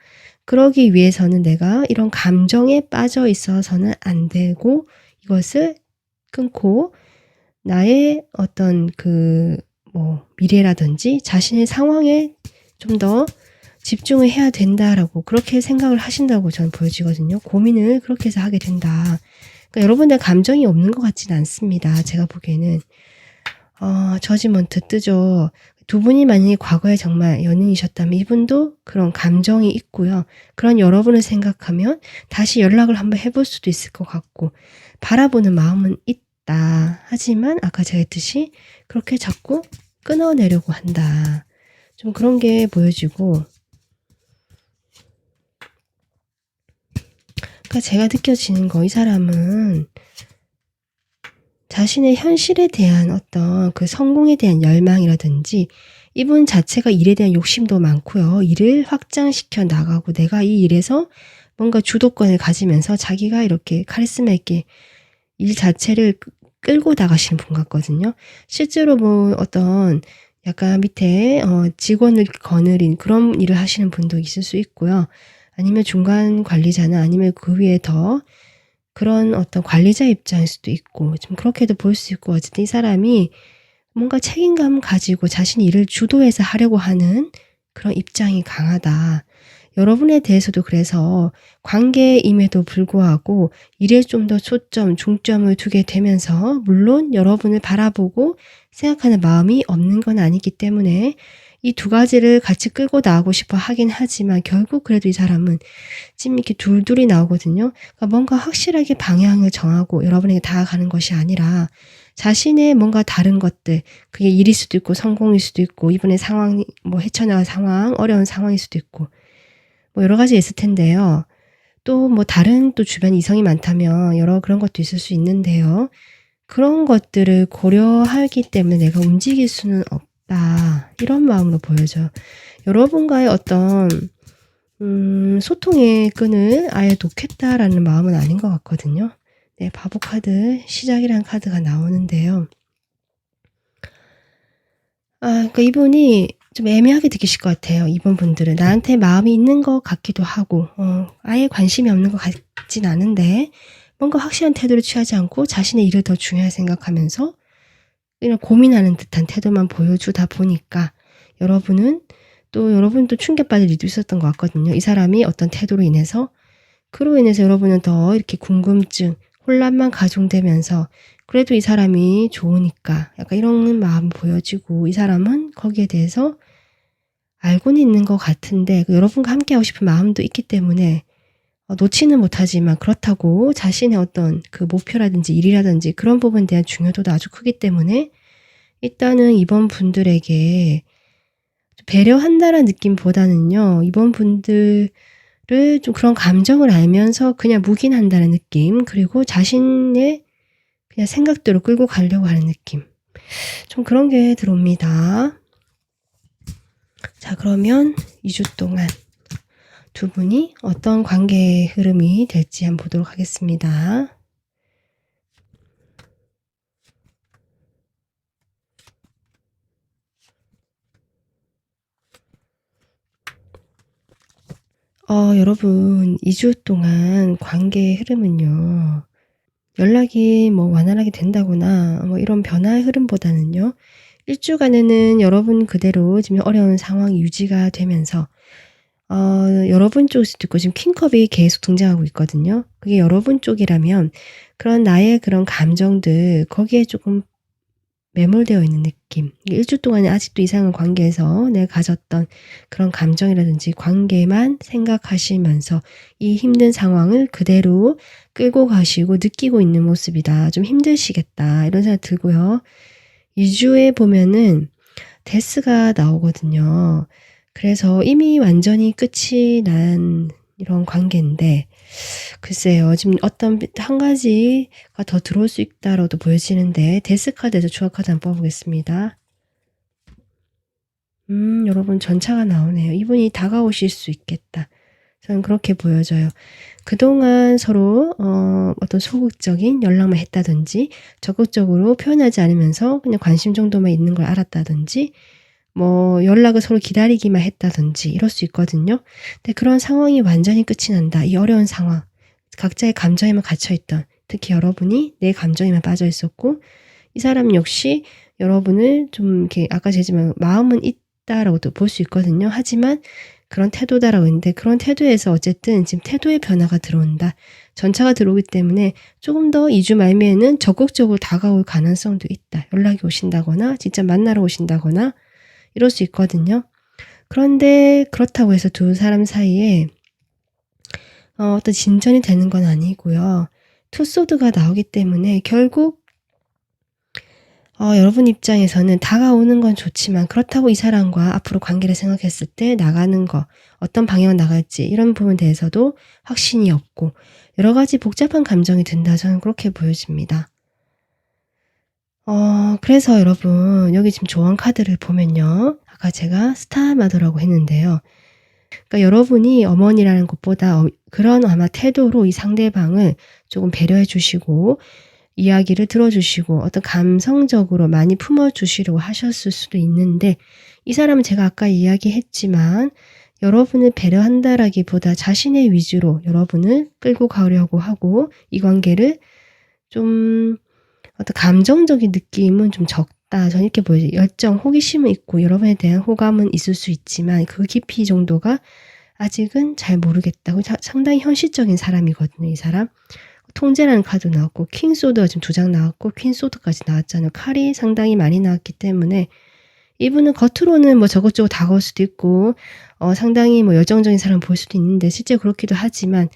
S1: 그러기 위해서는 내가 이런 감정에 빠져 있어서는 안 되고 이것을 끊고 나의 어떤 미래라든지 자신의 상황에 좀 더 집중을 해야 된다라고 그렇게 생각을 하신다고 저는 보여지거든요. 고민을 그렇게 해서 하게 된다. 그러니까 여러분들 감정이 없는 것 같지는 않습니다. 제가 보기에는. 저지먼트 뜨죠. 두 분이 만약에 과거에 정말 연인이셨다면 이분도 그런 감정이 있고요. 그런 여러분을 생각하면 다시 연락을 한번 해볼 수도 있을 것 같고 바라보는 마음은 있다. 하지만 아까 제가 했듯이 그렇게 자꾸 끊어내려고 한다. 좀 그런 게 보여지고 그러니까 제가 느껴지는 거 이 사람은 자신의 현실에 대한 어떤 그 성공에 대한 열망이라든지 이분 자체가 일에 대한 욕심도 많고요. 일을 확장시켜 나가고 내가 이 일에서 뭔가 주도권을 가지면서 자기가 이렇게 카리스마 있게 일 자체를 끌고 나가시는 분 같거든요. 실제로 뭐 어떤 약간 밑에 직원을 거느린 그런 일을 하시는 분도 있을 수 있고요. 아니면 중간 관리자나 아니면 그 위에 더 그런 어떤 관리자 입장일 수도 있고 좀 그렇게도 볼 수 있고 어쨌든 이 사람이 뭔가 책임감 가지고 자신이 일을 주도해서 하려고 하는 그런 입장이 강하다. 여러분에 대해서도 그래서 관계임에도 불구하고 일에 좀 더 초점, 중점을 두게 되면서 물론 여러분을 바라보고 생각하는 마음이 없는 건 아니기 때문에 이 두 가지를 같이 끌고 나가고 싶어 하긴 하지만 결국 그래도 이 사람은 지금 이렇게 둘둘이 나오거든요. 그러니까 뭔가 확실하게 방향을 정하고 여러분에게 다가가는 것이 아니라 자신의 뭔가 다른 것들, 그게 일일 수도 있고 성공일 수도 있고 이분의 상황이 헤쳐나갈 상황, 어려운 상황일 수도 있고 여러 가지 있을 텐데요. 또 다른 또 주변 이성이 많다면 여러 그런 것도 있을 수 있는데요. 그런 것들을 고려하기 때문에 내가 움직일 수는 없다. 이런 마음으로 보여져요. 여러분과의 어떤 소통의 끈을 아예 놓겠다라는 마음은 아닌 것 같거든요. 네, 바보 카드, 시작이라는 카드가 나오는데요. 그러니까 이분이 좀 애매하게 느끼실 것 같아요. 이번 분들은 나한테 마음이 있는 것 같기도 하고 아예 관심이 없는 것 같진 않은데 뭔가 확실한 태도를 취하지 않고 자신의 일을 더 중요하게 생각하면서 이런 고민하는 듯한 태도만 보여주다 보니까 여러분도 충격받을 일도 있었던 것 같거든요. 이 사람이 어떤 태도로 인해서 그로 인해서 여러분은 더 이렇게 궁금증, 혼란만 가중되면서 그래도 이 사람이 좋으니까 약간 이런 마음이 보여지고 이 사람은 거기에 대해서 알고는 있는 것 같은데 여러분과 함께하고 싶은 마음도 있기 때문에 놓지는 못하지만 그렇다고 자신의 어떤 그 목표라든지 일이라든지 그런 부분에 대한 중요도도 아주 크기 때문에 일단은 이번 분들에게 배려한다라는 느낌보다는요. 이번 분들을 좀 그런 감정을 알면서 그냥 묵인한다는 느낌 그리고 자신의 그냥 생각대로 끌고 가려고 하는 느낌. 좀 그런 게 들어옵니다. 자, 그러면 2주 동안 두 분이 어떤 관계의 흐름이 될지 한번 보도록 하겠습니다. 여러분 2주 동안 관계의 흐름은요. 연락이 완활하게 된다거나 이런 변화의 흐름보다는요. 1주간에는 여러분 그대로 지금 어려운 상황이 유지가 되면서 여러분 쪽일 수도 있고 지금 킹컵이 계속 등장하고 있거든요. 그게 여러분 쪽이라면 그런 나의 그런 감정들 거기에 조금 매몰되어 있는 느낌. 1주 동안에 아직도 이상한 관계에서 내가 가졌던 그런 감정이라든지 관계만 생각하시면서 이 힘든 상황을 그대로 끌고 가시고 느끼고 있는 모습이다. 좀 힘드시겠다. 이런 생각 들고요. 2주에 보면은 데스가 나오거든요. 그래서 이미 완전히 끝이 난 이런 관계인데 글쎄요. 지금 어떤 한 가지가 더 들어올 수 있다라고도 보여지는데 데스 카드에서 추가 카드 한번 뽑아보겠습니다. 여러분 전차가 나오네요. 이분이 다가오실 수 있겠다. 저는 그렇게 보여져요. 그동안 서로 어떤 소극적인 연락만 했다든지 적극적으로 표현하지 않으면서 그냥 관심 정도만 있는 걸 알았다든지 뭐 연락을 서로 기다리기만 했다든지 이럴 수 있거든요. 근데 그런 상황이 완전히 끝이 난다. 이 어려운 상황. 각자의 감정에만 갇혀있던 특히 여러분이 내 감정에만 빠져 있었고 이 사람 역시 여러분을 좀 이렇게 아까 제지만 마음은 있다라고도 볼 수 있거든요. 하지만 그런 태도다라고 했는데 그런 태도에서 어쨌든 지금 태도의 변화가 들어온다. 전차가 들어오기 때문에 조금 더 2주 말미에는 적극적으로 다가올 가능성도 있다. 연락이 오신다거나 진짜 만나러 오신다거나 이럴 수 있거든요. 그런데 그렇다고 해서 두 사람 사이에 어떤 진전이 되는 건 아니고요. 투소드가 나오기 때문에 결국 여러분 입장에서는 다가오는 건 좋지만 그렇다고 이 사람과 앞으로 관계를 생각했을 때 나가는 거 어떤 방향으로 나갈지 이런 부분에 대해서도 확신이 없고 여러 가지 복잡한 감정이 든다. 저는 그렇게 보여집니다. 그래서 여러분 여기 지금 조언 카드를 보면요. 아까 제가 스타마더라고 했는데요. 그러니까 여러분이 어머니라는 것보다 그런 아마 태도로 이 상대방을 조금 배려해 주시고 이야기를 들어주시고 어떤 감성적으로 많이 품어주시려고 하셨을 수도 있는데 이 사람은 제가 아까 이야기했지만 여러분을 배려한다라기보다 자신의 위주로 여러분을 끌고 가려고 하고 이 관계를 좀 어떤 감정적인 느낌은 좀 적다. 저는 이렇게 보여요. 열정, 호기심은 있고 여러분에 대한 호감은 있을 수 있지만 그 깊이 정도가 아직은 잘 모르겠다고 상당히 현실적인 사람이거든요. 이 사람. 통제라는 카드 나왔고 킹소드가 지금 2장 나왔고 퀸소드까지 나왔잖아요. 칼이 상당히 많이 나왔기 때문에 이분은 겉으로는 뭐 적극적으로 다가올 수도 있고 상당히 뭐 열정적인 사람 볼 수도 있는데 실제 그렇기도 하지만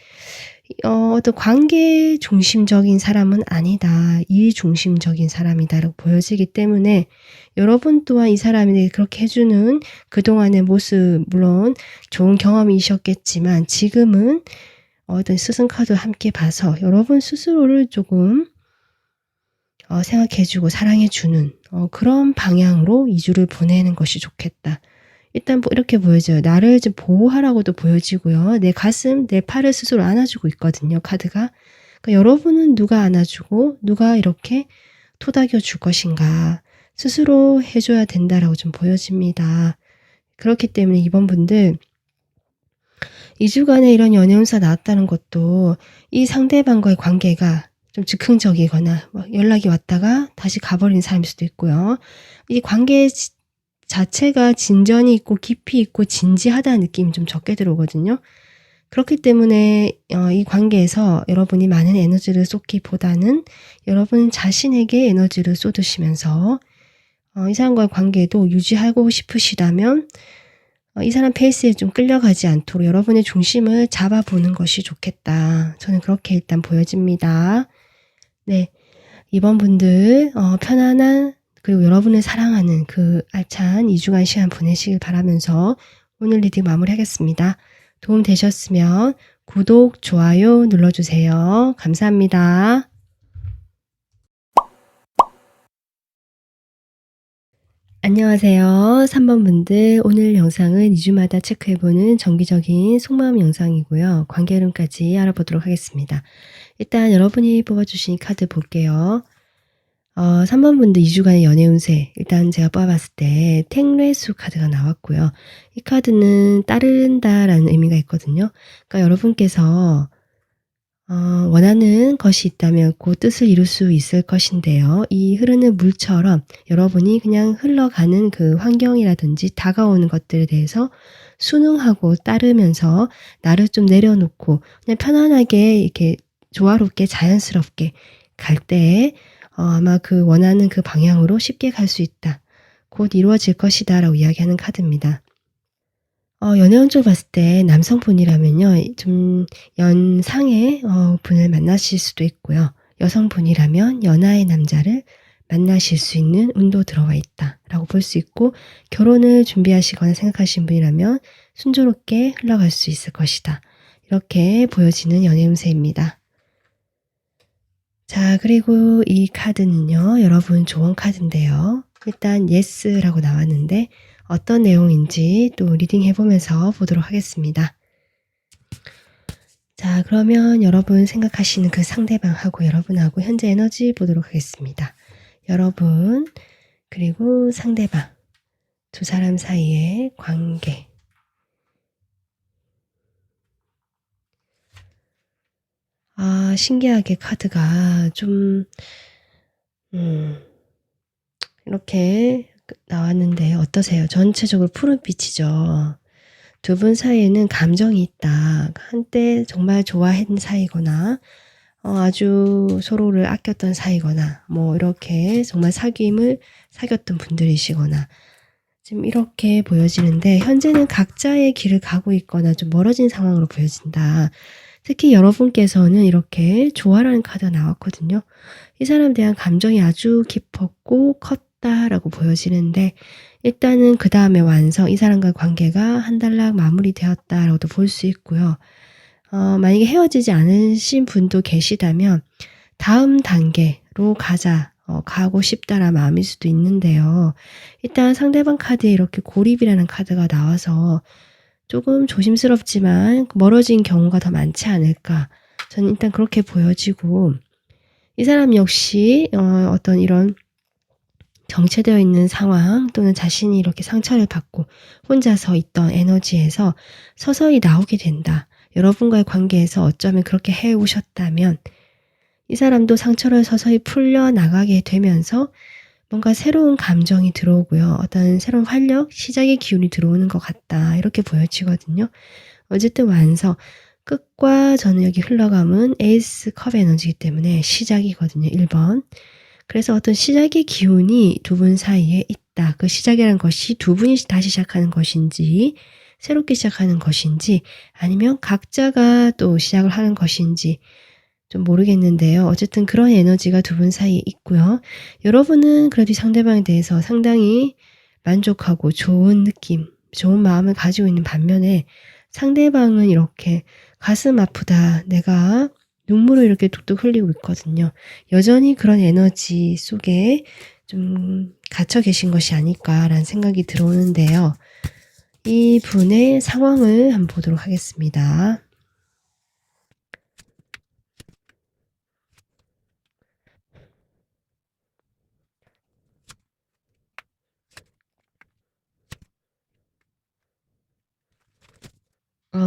S1: 어떤 관계 중심적인 사람은 아니다. 일 중심적인 사람이다라고 보여지기 때문에 여러분 또한 이 사람이 그렇게 해주는 그동안의 모습 물론 좋은 경험이셨겠지만 지금은 어떤 스승카드 함께 봐서 여러분 스스로를 조금 생각해주고 사랑해주는 그런 방향으로 2주를 보내는 것이 좋겠다. 일단 이렇게 보여져요. 나를 좀 보호하라고도 보여지고요. 내 가슴, 내 팔을 스스로 안아주고 있거든요. 카드가. 그러니까 여러분은 누가 안아주고 누가 이렇게 토닥여 줄 것인가 스스로 해줘야 된다라고 좀 보여집니다. 그렇기 때문에 이번 분들 2주간의 이런 연애운사 나왔다는 것도 이 상대방과의 관계가 좀 즉흥적이거나 연락이 왔다가 다시 가버리는 사람일 수도 있고요. 이 관계 자체가 진전이 있고 깊이 있고 진지하다는 느낌이 좀 적게 들어오거든요. 그렇기 때문에 이 관계에서 여러분이 많은 에너지를 쏟기보다는 여러분 자신에게 에너지를 쏟으시면서 이 사람과의 관계도 유지하고 싶으시다면 이 사람 페이스에 좀 끌려가지 않도록 여러분의 중심을 잡아보는 것이 좋겠다. 저는 그렇게 일단 보여집니다. 네, 이번 분들 편안한 그리고 여러분을 사랑하는 그 알찬 2주간 시간 보내시길 바라면서 오늘 리딩 마무리하겠습니다. 도움 되셨으면 구독, 좋아요 눌러주세요. 감사합니다. 안녕하세요. 3번 분들 오늘 영상은 2주마다 체크해보는 정기적인 속마음 영상이고요. 관계 흐름까지 알아보도록 하겠습니다. 일단 여러분이 뽑아주신 카드 볼게요. 3번 분들 2주간의 연애 운세 일단 제가 뽑아봤을 때 탱레수 카드가 나왔고요. 이 카드는 따른다라는 의미가 있거든요. 그러니까 여러분께서 원하는 것이 있다면 그 뜻을 이룰 수 있을 것인데요. 이 흐르는 물처럼 여러분이 그냥 흘러가는 그 환경이라든지 다가오는 것들에 대해서 순응하고 따르면서 나를 좀 내려놓고 그냥 편안하게 이렇게 조화롭게 자연스럽게 갈 때에 아마 그 원하는 그 방향으로 쉽게 갈 수 있다. 곧 이루어질 것이다 라고 이야기하는 카드입니다. 연애운 쪽 봤을 때 남성분이라면요. 좀 연상의 분을 만나실 수도 있고요. 여성분이라면 연하의 남자를 만나실 수 있는 운도 들어와 있다 라고 볼 수 있고, 결혼을 준비하시거나 생각하신 분이라면 순조롭게 흘러갈 수 있을 것이다. 이렇게 보여지는 연애 운세입니다. 자, 그리고 이 카드는요. 여러분 조언 카드인데요. 일단 예스라고 나왔는데 어떤 내용인지 또 리딩 해보면서 보도록 하겠습니다. 자, 그러면 여러분 생각하시는 그 상대방하고 여러분하고 현재 에너지 보도록 하겠습니다. 여러분 그리고 상대방, 두 사람 사이의 관계. 신기하게 카드가 좀 이렇게 나왔는데 어떠세요? 전체적으로 푸른빛이죠. 두 분 사이에는 감정이 있다. 한때 정말 좋아했던 사이거나 아주 서로를 아꼈던 사이거나 뭐 이렇게 정말 사귀었던 분들이시거나 지금 이렇게 보여지는데, 현재는 각자의 길을 가고 있거나 좀 멀어진 상황으로 보여진다. 특히 여러분께서는 이렇게 조화라는 카드가 나왔거든요. 이 사람에 대한 감정이 아주 깊었고 컸다라고 보여지는데, 일단은 그 다음에 완성, 이 사람과의 관계가 한달락 마무리되었다라고도 볼 수 있고요. 만약에 헤어지지 않으신 분도 계시다면 다음 단계로 가고 싶다라는 마음일 수도 있는데요. 일단 상대방 카드에 이렇게 고립이라는 카드가 나와서 조금 조심스럽지만 멀어진 경우가 더 많지 않을까. 저는 일단 그렇게 보여지고, 이 사람 역시 어떤 이런 정체되어 있는 상황 또는 자신이 이렇게 상처를 받고 혼자서 있던 에너지에서 서서히 나오게 된다. 여러분과의 관계에서 어쩌면 그렇게 해오셨다면 이 사람도 상처를 서서히 풀려나가게 되면서 뭔가 새로운 감정이 들어오고요. 어떤 새로운 활력, 시작의 기운이 들어오는 것 같다. 이렇게 보여지거든요. 어쨌든 완성. 끝과 저는 여기 흘러감은 에이스 컵 에너지이기 때문에 시작이거든요. 1번. 그래서 어떤 시작의 기운이 두 분 사이에 있다. 그 시작이라는 것이 두 분이 다시 시작하는 것인지, 새롭게 시작하는 것인지, 아니면 각자가 또 시작을 하는 것인지 좀 모르겠는데요. 어쨌든 그런 에너지가 두 분 사이에 있고요. 여러분은 그래도 상대방에 대해서 상당히 만족하고 좋은 느낌, 좋은 마음을 가지고 있는 반면에, 상대방은 이렇게 가슴 아프다, 내가 눈물을 이렇게 뚝뚝 흘리고 있거든요. 여전히 그런 에너지 속에 좀 갇혀 계신 것이 아닐까라는 생각이 들어오는데요. 이 분의 상황을 한번 보도록 하겠습니다.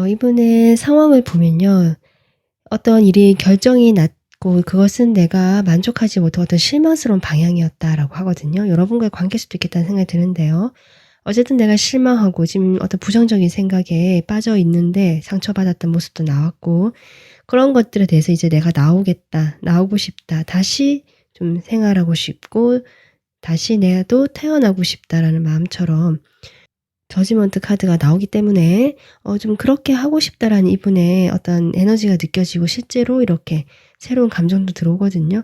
S1: 이분의 상황을 보면요. 어떤 일이 결정이 났고 그것은 내가 만족하지 못하고 어떤 실망스러운 방향이었다라고 하거든요. 여러분과의 관계일 수도 있겠다는 생각이 드는데요. 어쨌든 내가 실망하고 지금 어떤 부정적인 생각에 빠져 있는데 상처받았던 모습도 나왔고, 그런 것들에 대해서 이제 내가 나오겠다, 나오고 싶다, 다시 좀 생활하고 싶고 다시 내가도 태어나고 싶다라는 마음처럼 저지먼트 카드가 나오기 때문에 좀 그렇게 하고 싶다라는 이분의 어떤 에너지가 느껴지고 실제로 이렇게 새로운 감정도 들어오거든요.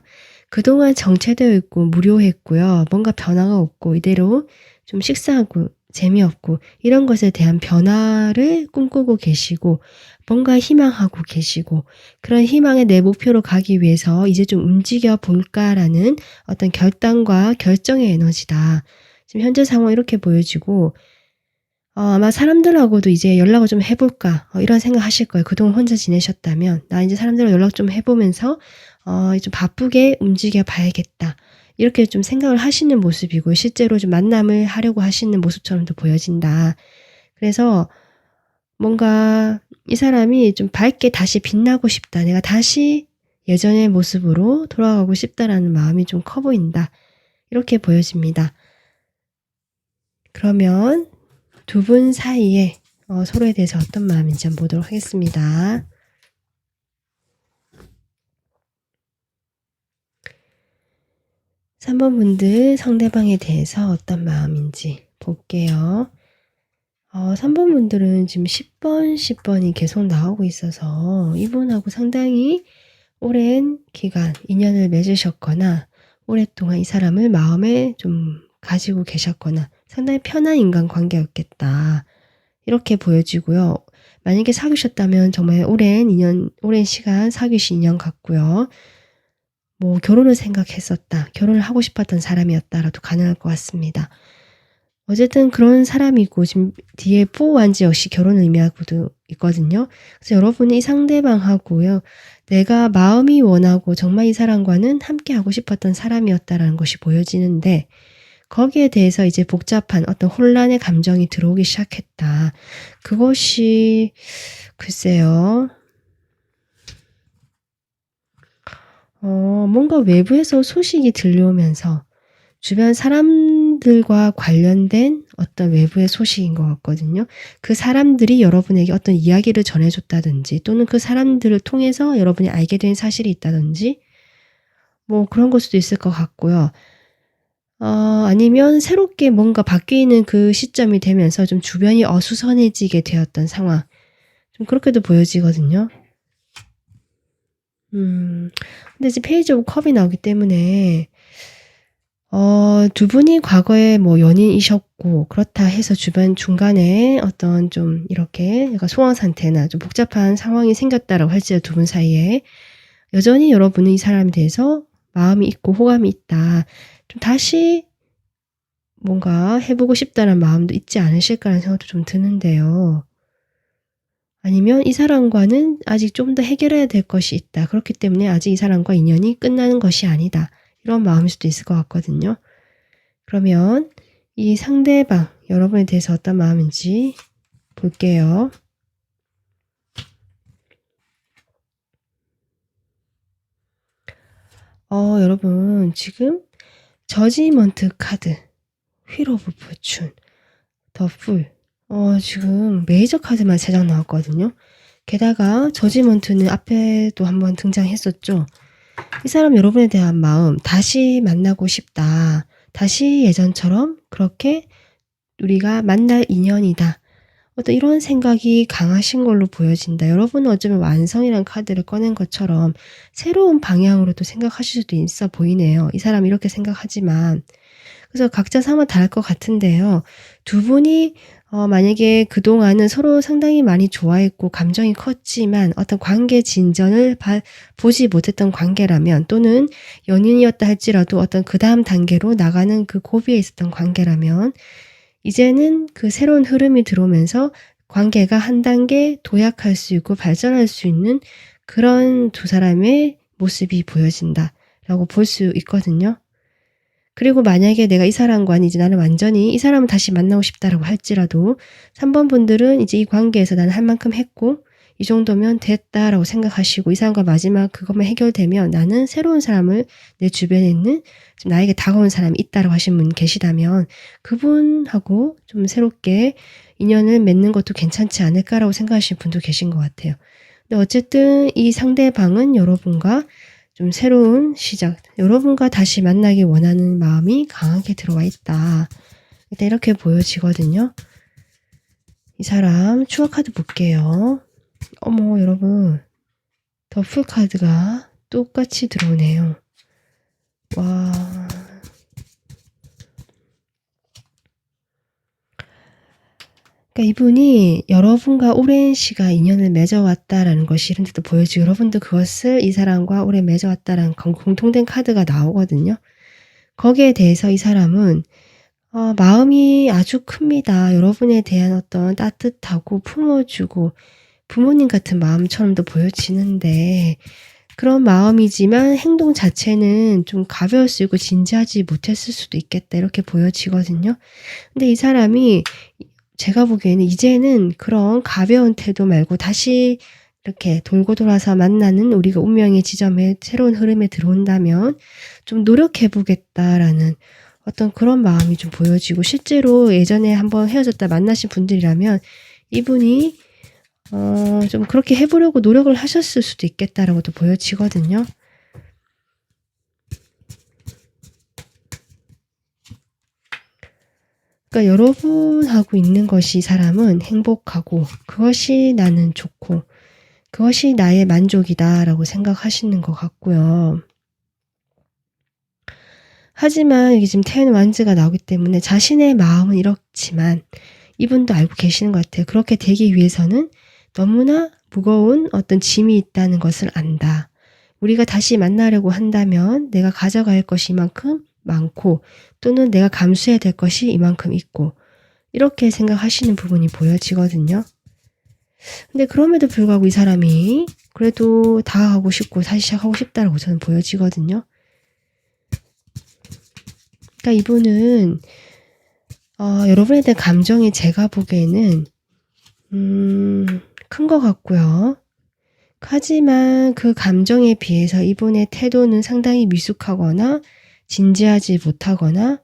S1: 그동안 정체되어 있고 무료했고요. 뭔가 변화가 없고 이대로 좀 식상하고 재미없고 이런 것에 대한 변화를 꿈꾸고 계시고 뭔가 희망하고 계시고, 그런 희망의 내 목표로 가기 위해서 이제 좀 움직여 볼까라는 어떤 결단과 결정의 에너지다. 지금 현재 상황 이렇게 보여지고, 아마 사람들하고도 이제 연락을 좀 해볼까 이런 생각하실 거예요. 그동안 혼자 지내셨다면 나 이제 사람들하고 연락 좀 해보면서 좀 바쁘게 움직여 봐야겠다. 이렇게 좀 생각을 하시는 모습이고, 실제로 좀 만남을 하려고 하시는 모습처럼도 보여진다. 그래서 뭔가 이 사람이 좀 밝게 다시 빛나고 싶다. 내가 다시 예전의 모습으로 돌아가고 싶다라는 마음이 좀 커 보인다. 이렇게 보여집니다. 그러면 두 분 사이에 서로에 대해서 어떤 마음인지 한번 보도록 하겠습니다. 3번 분들 상대방에 대해서 어떤 마음인지 볼게요. 3번 분들은 지금 10번, 10번이 계속 나오고 있어서 이분하고 상당히 오랜 기간 인연을 맺으셨거나 오랫동안 이 사람을 마음에 좀 가지고 계셨거나 상당히 편한 인간관계였겠다. 이렇게 보여지고요. 만약에 사귀셨다면 정말 오랜 시간 사귀신 인연 같고요. 뭐 결혼을 생각했었다. 결혼을 하고 싶었던 사람이었다라도 가능할 것 같습니다. 어쨌든 그런 사람이고 지금 뒤에 포완지 역시 결혼을 의미하고도 있거든요. 그래서 여러분이 이 상대방하고요. 내가 마음이 원하고 정말 이 사람과는 함께하고 싶었던 사람이었다라는 것이 보여지는데 거기에 대해서 이제 복잡한 어떤 혼란의 감정이 들어오기 시작했다. 그것이 글쎄요. 뭔가 외부에서 소식이 들려오면서 주변 사람들과 관련된 어떤 외부의 소식인 것 같거든요. 그 사람들이 여러분에게 어떤 이야기를 전해줬다든지 또는 그 사람들을 통해서 여러분이 알게 된 사실이 있다든지 뭐 그런 걸 수도 있을 것 같고요. 아니면 새롭게 뭔가 바뀌는 그 시점이 되면서 좀 주변이 어수선해지게 되었던 상황. 좀 그렇게도 보여지거든요. 근데 이제 페이지 오브 컵이 나오기 때문에 두 분이 과거에 뭐 연인이셨고 그렇다 해서 주변 중간에 어떤 좀 이렇게 약간 소황 상태나 좀 복잡한 상황이 생겼다라고 할지라도 두 분 사이에 여전히 여러분은 이 사람에 대해서 마음이 있고 호감이 있다. 좀 다시 뭔가 해보고 싶다는 마음도 있지 않으실까라는 생각도 좀 드는데요. 아니면 이 사람과는 아직 좀 더 해결해야 될 것이 있다. 그렇기 때문에 아직 이 사람과 인연이 끝나는 것이 아니다. 이런 마음일 수도 있을 것 같거든요. 그러면 이 상대방, 여러분에 대해서 어떤 마음인지 볼게요. 여러분 지금 저지먼트 카드, 휠 오브 포춘, 더 풀, 지금 메이저 카드만 3장 나왔거든요. 게다가 저지먼트는 앞에도 한번 등장했었죠. 이 사람 여러분에 대한 마음, 다시 만나고 싶다. 다시 예전처럼 그렇게 우리가 만날 인연이다. 어떤 이런 생각이 강하신 걸로 보여진다. 여러분은 어쩌면 완성이란 카드를 꺼낸 것처럼 새로운 방향으로도 생각하실 수도 있어 보이네요. 이 사람이 이렇게 생각하지만. 그래서 각자 상황은 다를 것 같은데요. 두 분이 만약에 그동안은 서로 상당히 많이 좋아했고 감정이 컸지만 어떤 관계 진전을 보지 못했던 관계라면 또는 연인이었다 할지라도 어떤 그 다음 단계로 나가는 그 고비에 있었던 관계라면 이제는 그 새로운 흐름이 들어오면서 관계가 한 단계 도약할 수 있고 발전할 수 있는 그런 두 사람의 모습이 보여진다라고 볼 수 있거든요. 그리고 만약에 내가 이 사람과는 이제 나는 완전히 이 사람을 다시 만나고 싶다라고 할지라도 3번 분들은 이제 이 관계에서 나는 할 만큼 했고 이 정도면 됐다라고 생각하시고 이 사람과 마지막 그것만 해결되면 나는 새로운 사람을 내 주변에 있는 지금 나에게 다가온 사람이 있다라고 하신 분 계시다면 그분하고 좀 새롭게 인연을 맺는 것도 괜찮지 않을까라고 생각하시는 분도 계신 것 같아요. 근데 어쨌든 이 상대방은 여러분과 좀 새로운 시작, 여러분과 다시 만나기 원하는 마음이 강하게 들어와 있다. 일단 이렇게 보여지거든요. 이 사람 추억 카드 볼게요. 어머 여러분 더 풀 카드가 똑같이 들어오네요. 와. 그러니까 이분이 여러분과 오랜 시간 인연을 맺어왔다라는 것이 이런 데도 보여지고 여러분도 그것을 이 사람과 오래 맺어왔다라는 공통된 카드가 나오거든요. 거기에 대해서 이 사람은 마음이 아주 큽니다. 여러분에 대한 어떤 따뜻하고 품어주고 부모님 같은 마음처럼도 보여지는데 그런 마음이지만 행동 자체는 좀 가벼웠고 진지하지 못했을 수도 있겠다 이렇게 보여지거든요. 근데 이 사람이 제가 보기에는 이제는 그런 가벼운 태도 말고 다시 이렇게 돌고 돌아서 만나는 우리가 운명의 지점에 새로운 흐름에 들어온다면 좀 노력해 보겠다라는 어떤 그런 마음이 좀 보여지고 실제로 예전에 한번 헤어졌다 만나신 분들이라면 이분이 좀 그렇게 해 보려고 노력을 하셨을 수도 있겠다라고도 보여지거든요. 그러니까 여러분하고 있는 것이 이 사람은 행복하고 그것이 나는 좋고 그것이 나의 만족이다라고 생각하시는 것 같고요. 하지만 이게 지금 10 완즈가 나오기 때문에 자신의 마음은 이렇지만 이분도 알고 계시는 것 같아요. 그렇게 되기 위해서는 너무나 무거운 어떤 짐이 있다는 것을 안다. 우리가 다시 만나려고 한다면 내가 가져갈 것이 이만큼 많고 또는 내가 감수해야 될 것이 이만큼 있고 이렇게 생각하시는 부분이 보여지거든요. 근데 그럼에도 불구하고 이 사람이 그래도 다가가고 싶고 다시 시작하고 싶다라고 저는 보여지거든요. 그러니까 이분은 여러분에 대한 감정이 제가 보기에는 큰 것 같고요. 하지만 그 감정에 비해서 이분의 태도는 상당히 미숙하거나 진지하지 못하거나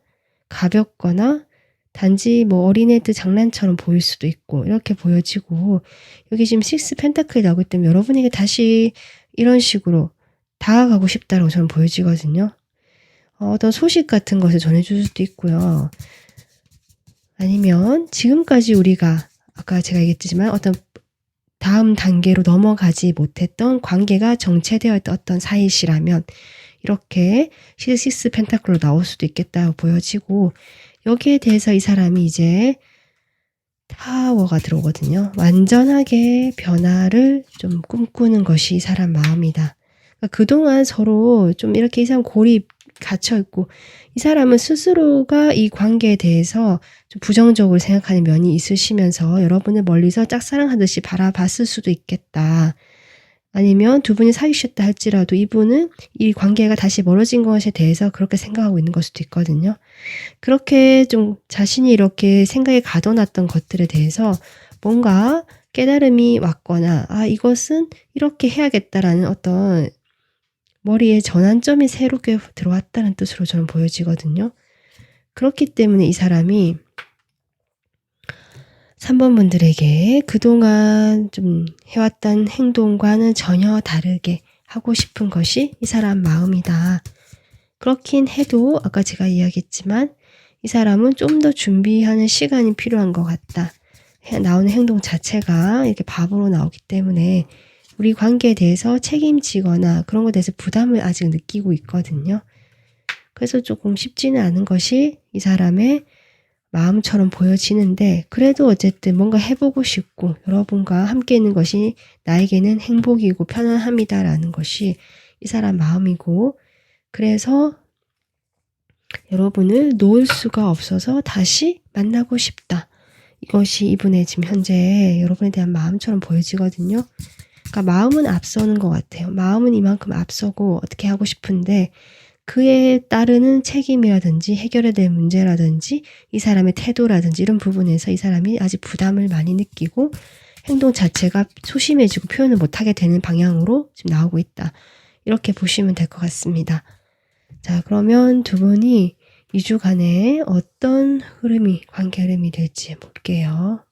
S1: 가볍거나 단지 뭐 어린애들 장난처럼 보일 수도 있고 이렇게 보여지고 여기 지금 6 펜타클이 나오기 때문에 여러분에게 다시 이런 식으로 다가가고 싶다라고 저는 보여지거든요. 어떤 소식 같은 것을 전해줄 수도 있고요. 아니면 지금까지 우리가 아까 제가 얘기했지만 어떤 다음 단계로 넘어가지 못했던 관계가 정체되어 있던 어떤 사이시라면 이렇게 6 펜타클로 나올 수도 있겠다고 보여지고 여기에 대해서 이 사람이 이제 타워가 들어오거든요. 완전하게 변화를 좀 꿈꾸는 것이 이 사람 마음이다. 그러니까 그동안 서로 좀 이렇게 이 사람 고립 갇혀있고 이 사람은 스스로가 이 관계에 대해서 좀 부정적으로 생각하는 면이 있으시면서 여러분을 멀리서 짝사랑하듯이 바라봤을 수도 있겠다. 아니면 두 분이 사귀셨다 할지라도 이분은 이 관계가 다시 멀어진 것에 대해서 그렇게 생각하고 있는 걸 수도 있거든요. 그렇게 좀 자신이 이렇게 생각에 가둬놨던 것들에 대해서 뭔가 깨달음이 왔거나 이것은 이렇게 해야겠다라는 어떤 머리에 전환점이 새롭게 들어왔다는 뜻으로 저는 보여지거든요. 그렇기 때문에 이 사람이 3번 분들에게 그동안 좀 해왔던 행동과는 전혀 다르게 하고 싶은 것이 이 사람 마음이다. 그렇긴 해도 아까 제가 이야기했지만 이 사람은 좀 더 준비하는 시간이 필요한 것 같다. 나오는 행동 자체가 이렇게 밥으로 나오기 때문에 우리 관계에 대해서 책임지거나 그런 것에 대해서 부담을 아직 느끼고 있거든요. 그래서 조금 쉽지는 않은 것이 이 사람의 마음처럼 보여지는데 그래도 어쨌든 뭔가 해보고 싶고 여러분과 함께 있는 것이 나에게는 행복이고 편안함이다라는 것이 이 사람 마음이고 그래서 여러분을 놓을 수가 없어서 다시 만나고 싶다. 이것이 이분의 지금 현재 여러분에 대한 마음처럼 보여지거든요. 그러니까 마음은 앞서는 것 같아요. 마음은 이만큼 앞서고 어떻게 하고 싶은데 그에 따르는 책임이라든지 해결해야 될 문제라든지 이 사람의 태도라든지 이런 부분에서 이 사람이 아직 부담을 많이 느끼고 행동 자체가 소심해지고 표현을 못하게 되는 방향으로 지금 나오고 있다. 이렇게 보시면 될 것 같습니다. 자, 그러면 두 분이 2주간에 어떤 흐름이, 관계 흐름이 될지 볼게요.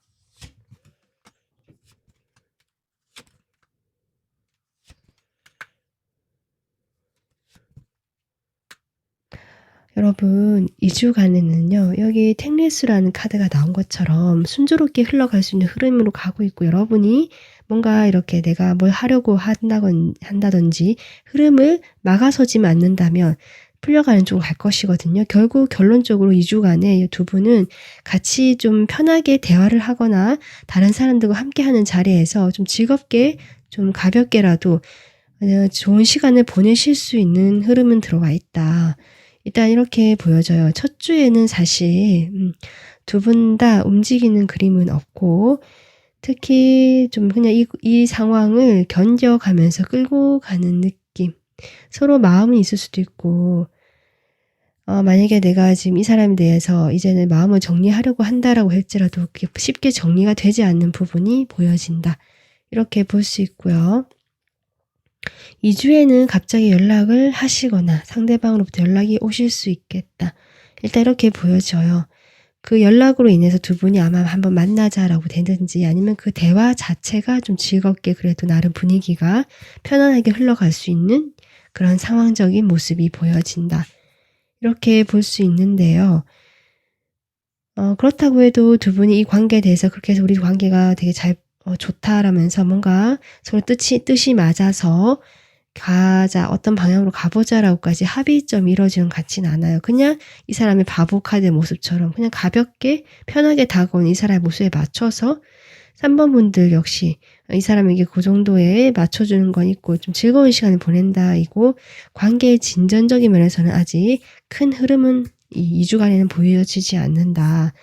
S1: 여러분 2주간에는요. 여기 탱리스라는 카드가 나온 것처럼 순조롭게 흘러갈 수 있는 흐름으로 가고 있고 여러분이 뭔가 이렇게 내가 뭘 하려고 한다든지 흐름을 막아서지만 않는다면 풀려가는 쪽으로 갈 것이거든요. 결국 결론적으로 2주간에 이 두 분은 같이 좀 편하게 대화를 하거나 다른 사람들과 함께하는 자리에서 좀 즐겁게 좀 가볍게라도 좋은 시간을 보내실 수 있는 흐름은 들어와 있다. 일단 이렇게 보여져요. 첫 주에는 사실 두 분 다 움직이는 그림은 없고 특히 좀 그냥 이 상황을 견뎌가면서 끌고 가는 느낌. 서로 마음은 있을 수도 있고 만약에 내가 지금 이 사람에 대해서 이제는 마음을 정리하려고 한다라고 할지라도 그게 쉽게 정리가 되지 않는 부분이 보여진다. 이렇게 볼 수 있고요. 2주에는 갑자기 연락을 하시거나 상대방으로부터 연락이 오실 수 있겠다. 일단 이렇게 보여져요. 그 연락으로 인해서 두 분이 아마 한번 만나자라고 되든지 아니면 그 대화 자체가 좀 즐겁게 그래도 나름 분위기가 편안하게 흘러갈 수 있는 그런 상황적인 모습이 보여진다. 이렇게 볼 수 있는데요. 그렇다고 해도 두 분이 이 관계에 대해서 그렇게 해서 우리 관계가 되게 잘 좋다라면서 뭔가 서로 뜻이 맞아서 가자, 어떤 방향으로 가보자라고까지 합의점이 이루어지는 것 같지는 않아요. 그냥 이 사람의 바보 카드의 모습처럼 그냥 가볍게 편하게 다가오는 이 사람의 모습에 맞춰서 3번 분들 역시 이 사람에게 그 정도에 맞춰주는 건 있고 좀 즐거운 시간을 보낸다 이고 관계의 진전적인 면에서는 아직 큰 흐름은 이 2주간에는 보여지지 않는다.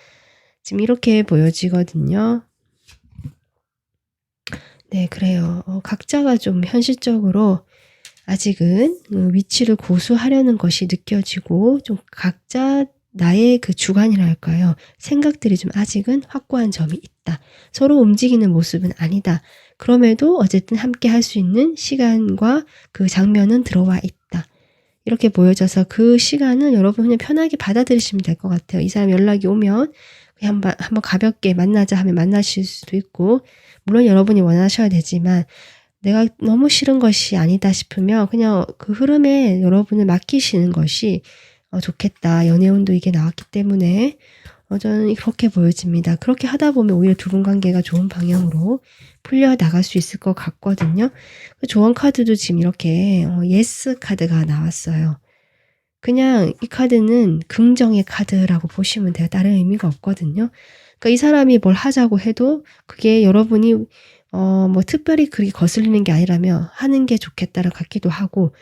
S1: 지금 이렇게 보여지거든요. 네, 그래요. 각자가 좀 현실적으로 아직은 위치를 고수하려는 것이 느껴지고 좀 각자 나의 그 주관이랄까요. 생각들이 좀 아직은 확고한 점이 있다. 서로 움직이는 모습은 아니다. 그럼에도 어쨌든 함께 할 수 있는 시간과 그 장면은 들어와 있다. 이렇게 보여져서 그 시간은 여러분 그냥 편하게 받아들이시면 될 것 같아요. 이 사람 연락이 오면 그냥 한번 가볍게 만나자 하면 만나실 수도 있고 물론 여러분이 원하셔야 되지만 내가 너무 싫은 것이 아니다 싶으면 그냥 그 흐름에 여러분을 맡기시는 것이 좋겠다. 연애운도 이게 나왔기 때문에 저는 그렇게 보여집니다. 그렇게 하다 보면 오히려 두 분 관계가 좋은 방향으로 풀려나갈 수 있을 것 같거든요. 그 조언 카드도 지금 이렇게 예스 카드가 나왔어요. 그냥 이 카드는 긍정의 카드라고 보시면 돼요. 다른 의미가 없거든요. 그러니까 이 사람이 뭘 하자고 해도 그게 여러분이 뭐 특별히 그렇게 거슬리는 게 아니라면 하는 게 좋겠다라 같기도 하고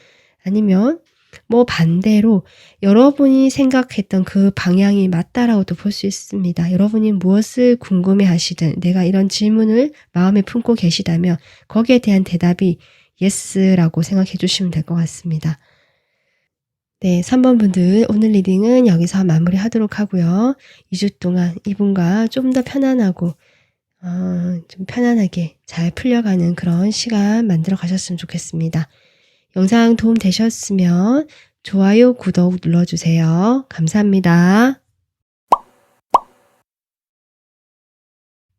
S1: 아니면 뭐 반대로 여러분이 생각했던 그 방향이 맞다라고도 볼 수 있습니다. 여러분이 무엇을 궁금해 하시든 내가 이런 질문을 마음에 품고 계시다면 거기에 대한 대답이 예스라고 생각해 주시면 될 것 같습니다. 네, 3번 분들 오늘 리딩은 여기서 마무리하도록 하고요. 2주 동안 이분과 좀 더 편안하고 좀 편안하게 잘 풀려가는 그런 시간 만들어 가셨으면 좋겠습니다. 영상 도움 되셨으면 좋아요, 구독 눌러주세요. 감사합니다.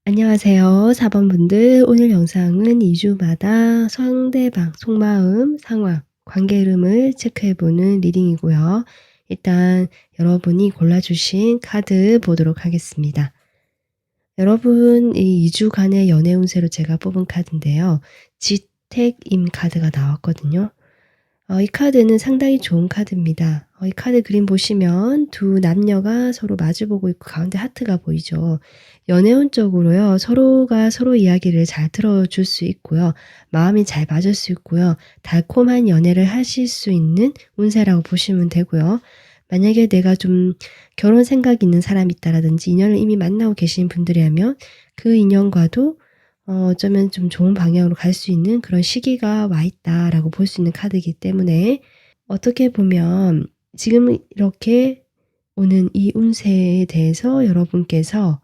S1: 안녕하세요. 4번 분들 오늘 영상은 2주마다 상대방 속마음, 상황, 관계 흐름을 체크해보는 리딩이고요. 일단 여러분이 골라주신 카드 보도록 하겠습니다. 여러분 이 2주간의 연애 운세로 제가 뽑은 카드인데요. 지택임 카드가 나왔거든요. 이 카드는 상당히 좋은 카드입니다. 이 카드 그림 보시면 두 남녀가 서로 마주보고 있고 가운데 하트가 보이죠. 연애운적으로요. 서로가 서로 이야기를 잘 들어줄 수 있고요. 마음이 잘 맞을 수 있고요. 달콤한 연애를 하실 수 있는 운세라고 보시면 되고요. 만약에 내가 좀 결혼 생각이 있는 사람이 있다라든지 인연을 이미 만나고 계신 분들이라면 그 인연과도 어쩌면 좀 좋은 방향으로 갈 수 있는 그런 시기가 와 있다라고 볼 수 있는 카드이기 때문에 어떻게 보면 지금 이렇게 오는 이 운세에 대해서 여러분께서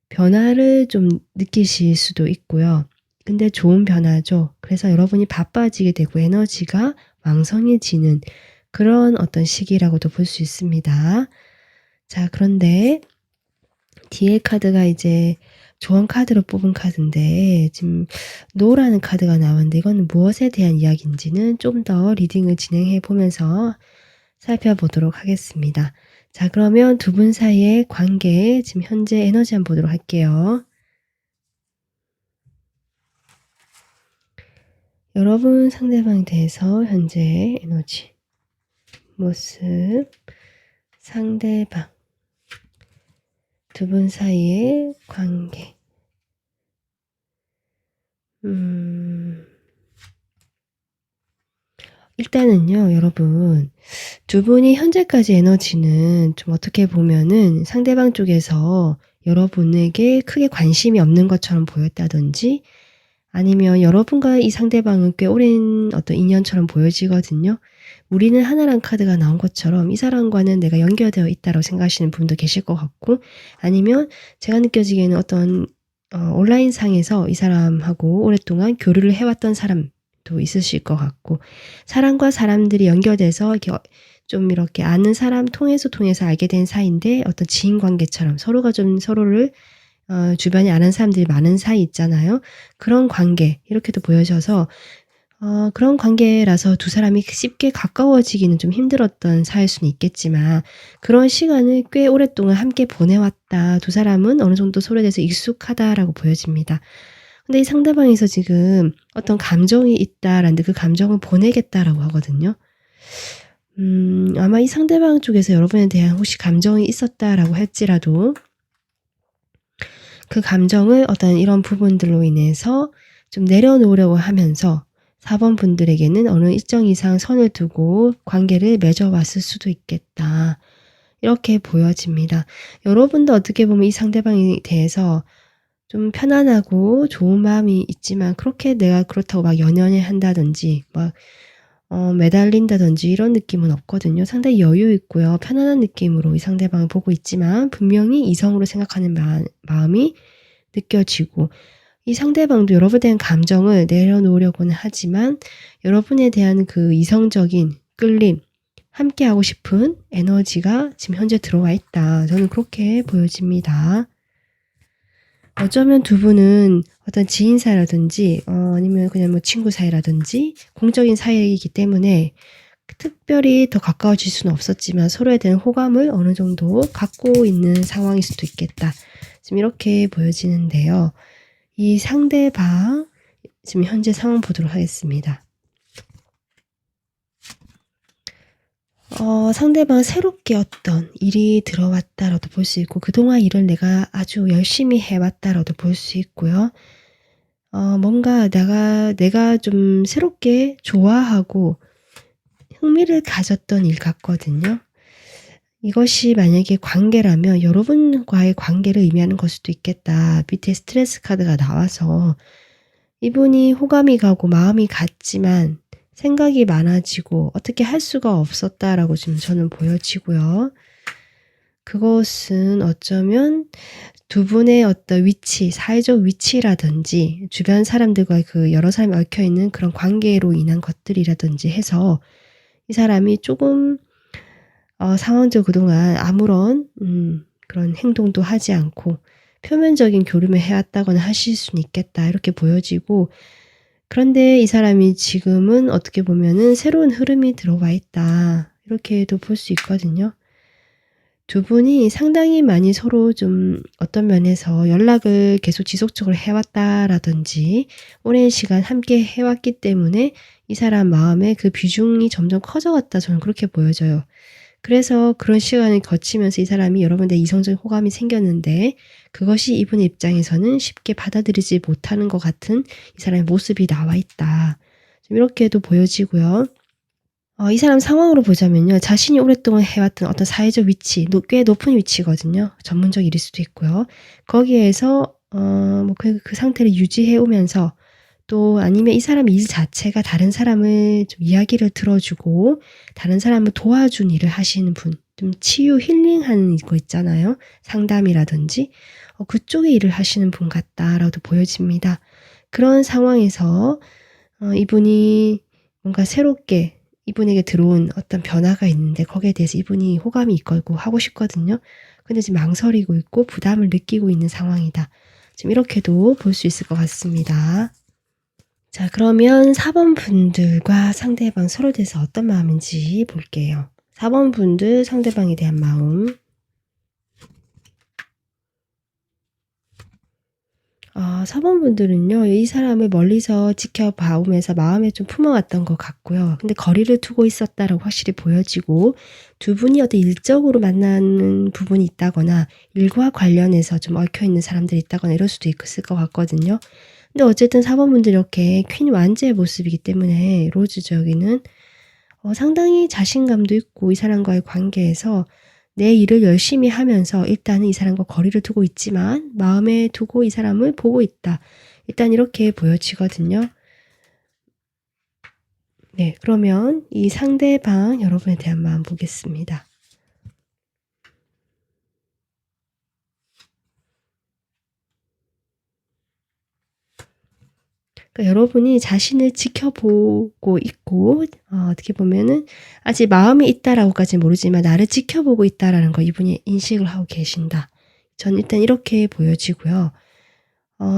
S1: 변화를 좀 느끼실 수도 있고요. 근데 좋은 변화죠. 그래서 여러분이 바빠지게 되고 에너지가 왕성해지는 그런 어떤 시기라고도 볼 수 있습니다. 자, 그런데 뒤에 카드가 이제 조언 카드로 뽑은 카드인데 지금 노라는 카드가 나왔는데 이건 무엇에 대한 이야기인지는 좀 더 리딩을 진행해 보면서 살펴보도록 하겠습니다. 자, 그러면 두 분 사이의 관계 지금 현재 에너지 한번 보도록 할게요. 여러분 상대방에 대해서 현재 에너지, 모습, 상대방, 두 분 사이의 관계. 일단은요, 여러분. 두 분이 현재까지 에너지는 좀 어떻게 보면은 상대방 쪽에서 여러분에게 크게 관심이 없는 것처럼 보였다든지 아니면 여러분과 이 상대방은 꽤 오랜 어떤 인연처럼 보여지거든요. 우리는 하나란 카드가 나온 것처럼 이 사람과는 내가 연결되어 있다고 생각하시는 분도 계실 것 같고 아니면 제가 느껴지기에는 어떤 온라인상에서 이 사람하고 오랫동안 교류를 해왔던 사람도 있으실 것 같고 사람과 사람들이 연결돼서 이렇게 좀 이렇게 아는 사람 통해서 알게 된 사이인데 어떤 지인 관계처럼 서로가 좀 서로를 주변에 아는 사람들이 많은 사이 있잖아요. 그런 관계 이렇게도 보여져서 그런 관계라서 두 사람이 쉽게 가까워지기는 좀 힘들었던 사이일 수는 있겠지만 그런 시간을 꽤 오랫동안 함께 보내왔다. 두 사람은 어느 정도 서로에 대해서 익숙하다라고 보여집니다. 근데 이 상대방에서 지금 어떤 감정이 있다라는데 그 감정을 보내겠다라고 하거든요. 아마 이 상대방 쪽에서 여러분에 대한 혹시 감정이 있었다라고 할지라도 그 감정을 어떤 이런 부분들로 인해서 좀 내려놓으려고 하면서 4번 분들에게는 어느 일정 이상 선을 두고 관계를 맺어왔을 수도 있겠다. 이렇게 보여집니다. 여러분도 어떻게 보면 이 상대방에 대해서 좀 편안하고 좋은 마음이 있지만 그렇게 내가 그렇다고 막 연연해 한다든지 막 매달린다든지 이런 느낌은 없거든요. 상당히 여유 있고요. 편안한 느낌으로 이 상대방을 보고 있지만 분명히 이성으로 생각하는 마음이 느껴지고 이 상대방도 여러분에 대한 감정을 내려놓으려고는 하지만 여러분에 대한 그 이성적인 끌림, 함께하고 싶은 에너지가 지금 현재 들어와 있다. 저는 그렇게 보여집니다. 어쩌면 두 분은 어떤 지인 사이라든지 아니면 그냥 뭐 친구 사이라든지 공적인 사이이기 때문에 특별히 더 가까워질 수는 없었지만 서로에 대한 호감을 어느 정도 갖고 있는 상황일 수도 있겠다. 지금 이렇게 보여지는데요. 이 상대방 지금 현재 상황 보도록 하겠습니다. 상대방 새롭게 어떤 일이 들어왔다라도 볼 수 있고 그동안 일을 내가 아주 열심히 해왔다라도 볼 수 있고요. 뭔가 내가 좀 새롭게 좋아하고 흥미를 가졌던 일 같거든요. 이것이 만약에 관계라면 여러분과의 관계를 의미하는 걸 수도 있겠다. 밑에 스트레스 카드가 나와서 이분이 호감이 가고 마음이 갔지만 생각이 많아지고 어떻게 할 수가 없었다라고 지금 저는 보여지고요. 그것은 어쩌면 두 분의 어떤 위치, 사회적 위치라든지 주변 사람들과 그 여러 사람이 얽혀 있는 그런 관계로 인한 것들이라든지 해서 이 사람이 조금 상황적으로 그동안 아무런 그런 행동도 하지 않고 표면적인 교류만 해왔다거나 하실 수는 있겠다 이렇게 보여지고 그런데 이 사람이 지금은 어떻게 보면은 새로운 흐름이 들어와 있다. 이렇게도 볼 수 있거든요. 두 분이 상당히 많이 서로 좀 어떤 면에서 연락을 계속 지속적으로 해왔다라든지 오랜 시간 함께 해왔기 때문에 이 사람 마음에 그 비중이 점점 커져갔다 저는 그렇게 보여져요. 그래서 그런 시간을 거치면서 이 사람이 여러분들의 이성적인 호감이 생겼는데 그것이 이분의 입장에서는 쉽게 받아들이지 못하는 것 같은 이 사람의 모습이 나와 있다. 좀 이렇게도 보여지고요. 이 사람 상황으로 보자면요. 자신이 오랫동안 해왔던 어떤 사회적 위치, 꽤 높은 위치거든요. 전문적 일일 수도 있고요. 거기에서 뭐 그 상태를 유지해 오면서 또 아니면 이 사람 일 자체가 다른 사람을 좀 이야기를 들어주고 다른 사람을 도와준 일을 하시는 분, 좀 치유 힐링하는 거 있잖아요. 상담이라든지 그쪽의 일을 하시는 분 같다라고 보여집니다. 그런 상황에서 이분이 뭔가 새롭게 이분에게 들어온 어떤 변화가 있는데 거기에 대해서 이분이 호감이 있고 하고 싶거든요. 근데 지금 망설이고 있고 부담을 느끼고 있는 상황이다. 지금 이렇게도 볼 수 있을 것 같습니다. 자, 그러면 4번 분들과 상대방 서로에 대해서 어떤 마음인지 볼게요. 4번 분들 상대방에 대한 마음. 4번 분들은요. 이 사람을 멀리서 지켜봐오면서 마음에 좀 품어왔던 것 같고요. 근데 거리를 두고 있었다라고 확실히 보여지고 두 분이 어떤 일적으로 만나는 부분이 있다거나 일과 관련해서 좀 얽혀있는 사람들이 있다거나 이럴 수도 있을 것 같거든요. 근데 어쨌든 4번 분들이 이렇게 퀸 완제의 모습이기 때문에 로즈죠 여기는. 상당히 자신감도 있고 이 사람과의 관계에서 내 일을 열심히 하면서 일단은 이 사람과 거리를 두고 있지만 마음에 두고 이 사람을 보고 있다. 일단 이렇게 보여지거든요. 네, 그러면 이 상대방 여러분에 대한 마음 보겠습니다. 그러니까 여러분이 자신을 지켜보고 있고 어떻게 보면은 아직 마음이 있다라고까지는 모르지만 나를 지켜보고 있다라는 거 이분이 인식을 하고 계신다. 전 일단 이렇게 보여지고요.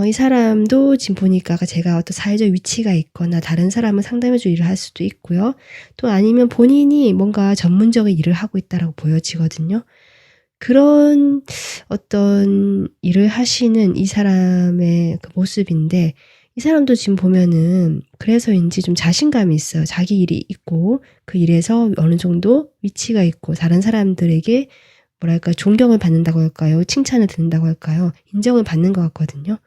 S1: 이 사람도 지금 보니까 제가 어떤 사회적 위치가 있거나 다른 사람을 상담해 줄 일을 할 수도 있고요. 또 아니면 본인이 뭔가 전문적인 일을 하고 있다라고 보여지거든요. 그런 어떤 일을 하시는 이 사람의 그 모습인데, 이 사람도 지금 보면은 그래서인지 좀 자신감이 있어요. 자기 일이 있고 그 일에서 어느 정도 위치가 있고 다른 사람들에게 뭐랄까 존경을 받는다고 할까요? 칭찬을 듣는다고 할까요? 인정을 받는 것 같거든요.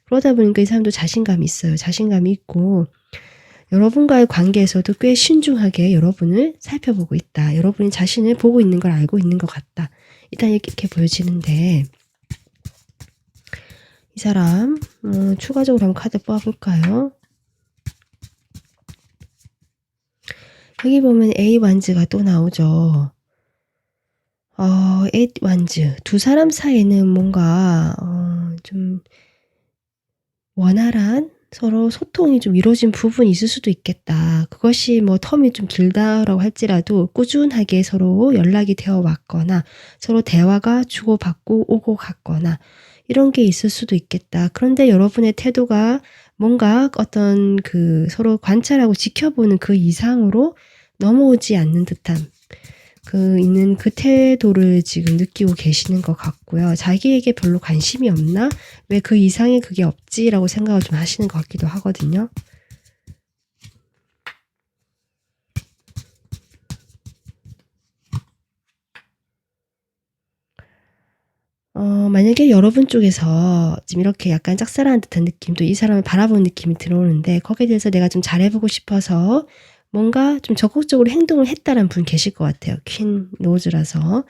S1: 그러다 보니까 이 사람도 자신감이 있어요. 자신감이 있고 여러분과의 관계에서도 꽤 신중하게 여러분을 살펴보고 있다. 여러분이 자신을 보고 있는 걸 알고 있는 것 같다. 일단 이렇게 보여지는데, 이 사람 추가적으로 한번 카드 뽑아볼까요? 여기 보면 에잇 완즈가 또 나오죠. 에잇 완즈. 두 사람 사이에는 뭔가 좀 원활한 서로 소통이 좀 이루어진 부분이 있을 수도 있겠다. 그것이 뭐 텀이 좀 길다라고 할지라도 꾸준하게 서로 연락이 되어 왔거나 서로 대화가 주고받고 오고 갔거나 이런 게 있을 수도 있겠다. 그런데 여러분의 태도가 뭔가 어떤 그 서로 관찰하고 지켜보는 그 이상으로 넘어오지 않는 듯한 있는 그 태도를 지금 느끼고 계시는 것 같고요. 자기에게 별로 관심이 없나? 왜 그 이상의 그게 없지라고 생각을 좀 하시는 것 같기도 하거든요. 만약에 여러분 쪽에서 지금 이렇게 약간 짝사랑한 듯한 느낌도 이 사람을 바라보는 느낌이 들어오는데 거기에 대해서 내가 좀 잘해보고 싶어서 뭔가 좀 적극적으로 행동을 했다는 분 계실 것 같아요. 퀸 노즈라서.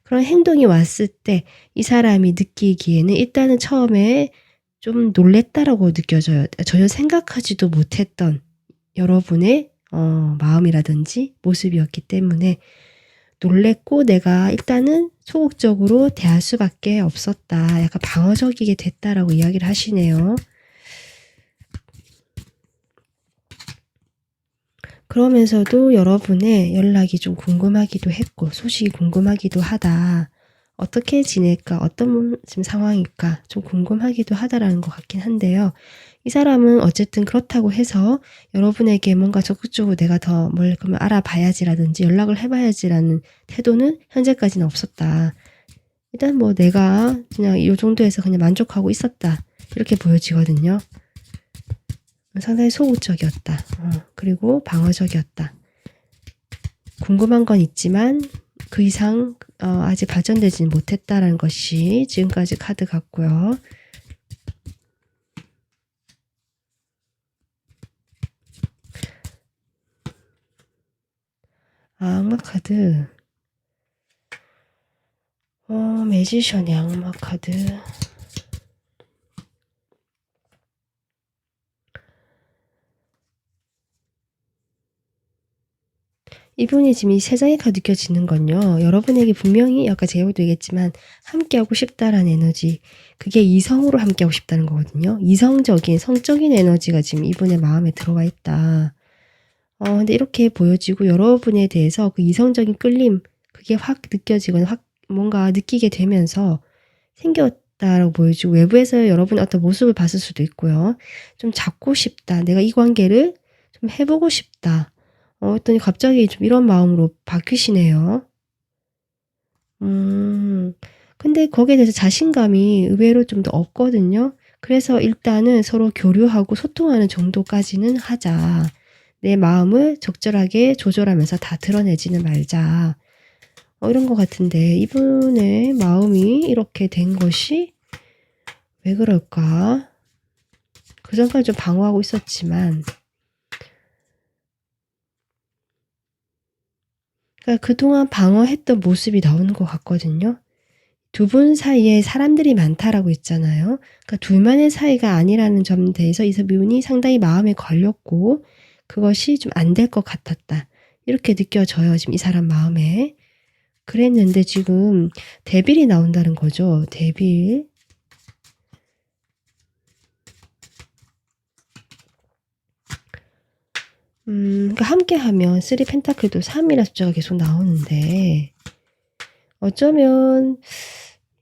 S1: 그런 행동이 왔을 때 이 사람이 느끼기에는 일단은 처음에 좀 놀랬다라고 느껴져요. 전혀 생각하지도 못했던 여러분의 마음이라든지 모습이었기 때문에 놀랬고 내가 일단은 소극적으로 대할 수밖에 없었다. 약간 방어적이게 됐다라고 이야기를 하시네요. 그러면서도 여러분의 연락이 좀 궁금하기도 했고 소식이 궁금하기도 하다. 어떻게 지낼까? 어떤 지금 상황일까? 좀 궁금하기도 하다라는 것 같긴 한데요. 이 사람은 어쨌든 그렇다고 해서 여러분에게 뭔가 적극적으로 내가 더 뭘 그러면 알아봐야지라든지 연락을 해봐야지라는 태도는 현재까지는 없었다. 일단 뭐 내가 그냥 이 정도에서 그냥 만족하고 있었다. 이렇게 보여지거든요. 상당히 소극적이었다. 그리고 방어적이었다. 궁금한 건 있지만 그 이상 아직 발전되지는 못했다라는 것이 지금까지 카드 같고요. 악마 카드. 매지션의 악마 카드. 이분이 지금 이 세 장의 카드 느껴지는 건요. 여러분에게 분명히 아까 제가 얘기했지만 함께하고 싶다라는 에너지. 그게 이성으로 함께하고 싶다는 거거든요. 이성적인 성적인 에너지가 지금 이분의 마음에 들어와 있다. 근데 이렇게 보여지고 여러분에 대해서 그 이성적인 끌림 그게 확 느껴지거나 확 뭔가 느끼게 되면서 생겼다라고 보여지고 외부에서 여러분의 어떤 모습을 봤을 수도 있고요. 좀 잡고 싶다. 내가 이 관계를 좀 해보고 싶다. 했더니 갑자기 좀 이런 마음으로 바뀌시네요. 근데 거기에 대해서 자신감이 의외로 좀 더 없거든요. 그래서 일단은 서로 교류하고 소통하는 정도까지는 하자. 내 마음을 적절하게 조절하면서 다 드러내지는 말자. 이런 것 같은데 이분의 마음이 이렇게 된 것이 왜 그럴까? 그전까지 좀 방어하고 있었지만 그러니까 그동안 방어했던 모습이 나오는 것 같거든요. 두 분 사이에 사람들이 많다라고 했잖아요. 그러니까 둘만의 사이가 아니라는 점에 대해서 이 분이 상당히 마음에 걸렸고 그것이 좀 안 될 것 같았다. 이렇게 느껴져요. 지금 이 사람 마음에. 그랬는데 지금 데빌이 나온다는 거죠. 데빌. 그러니까 함께하면 3 펜타클도 3이라는 숫자가 계속 나오는데 어쩌면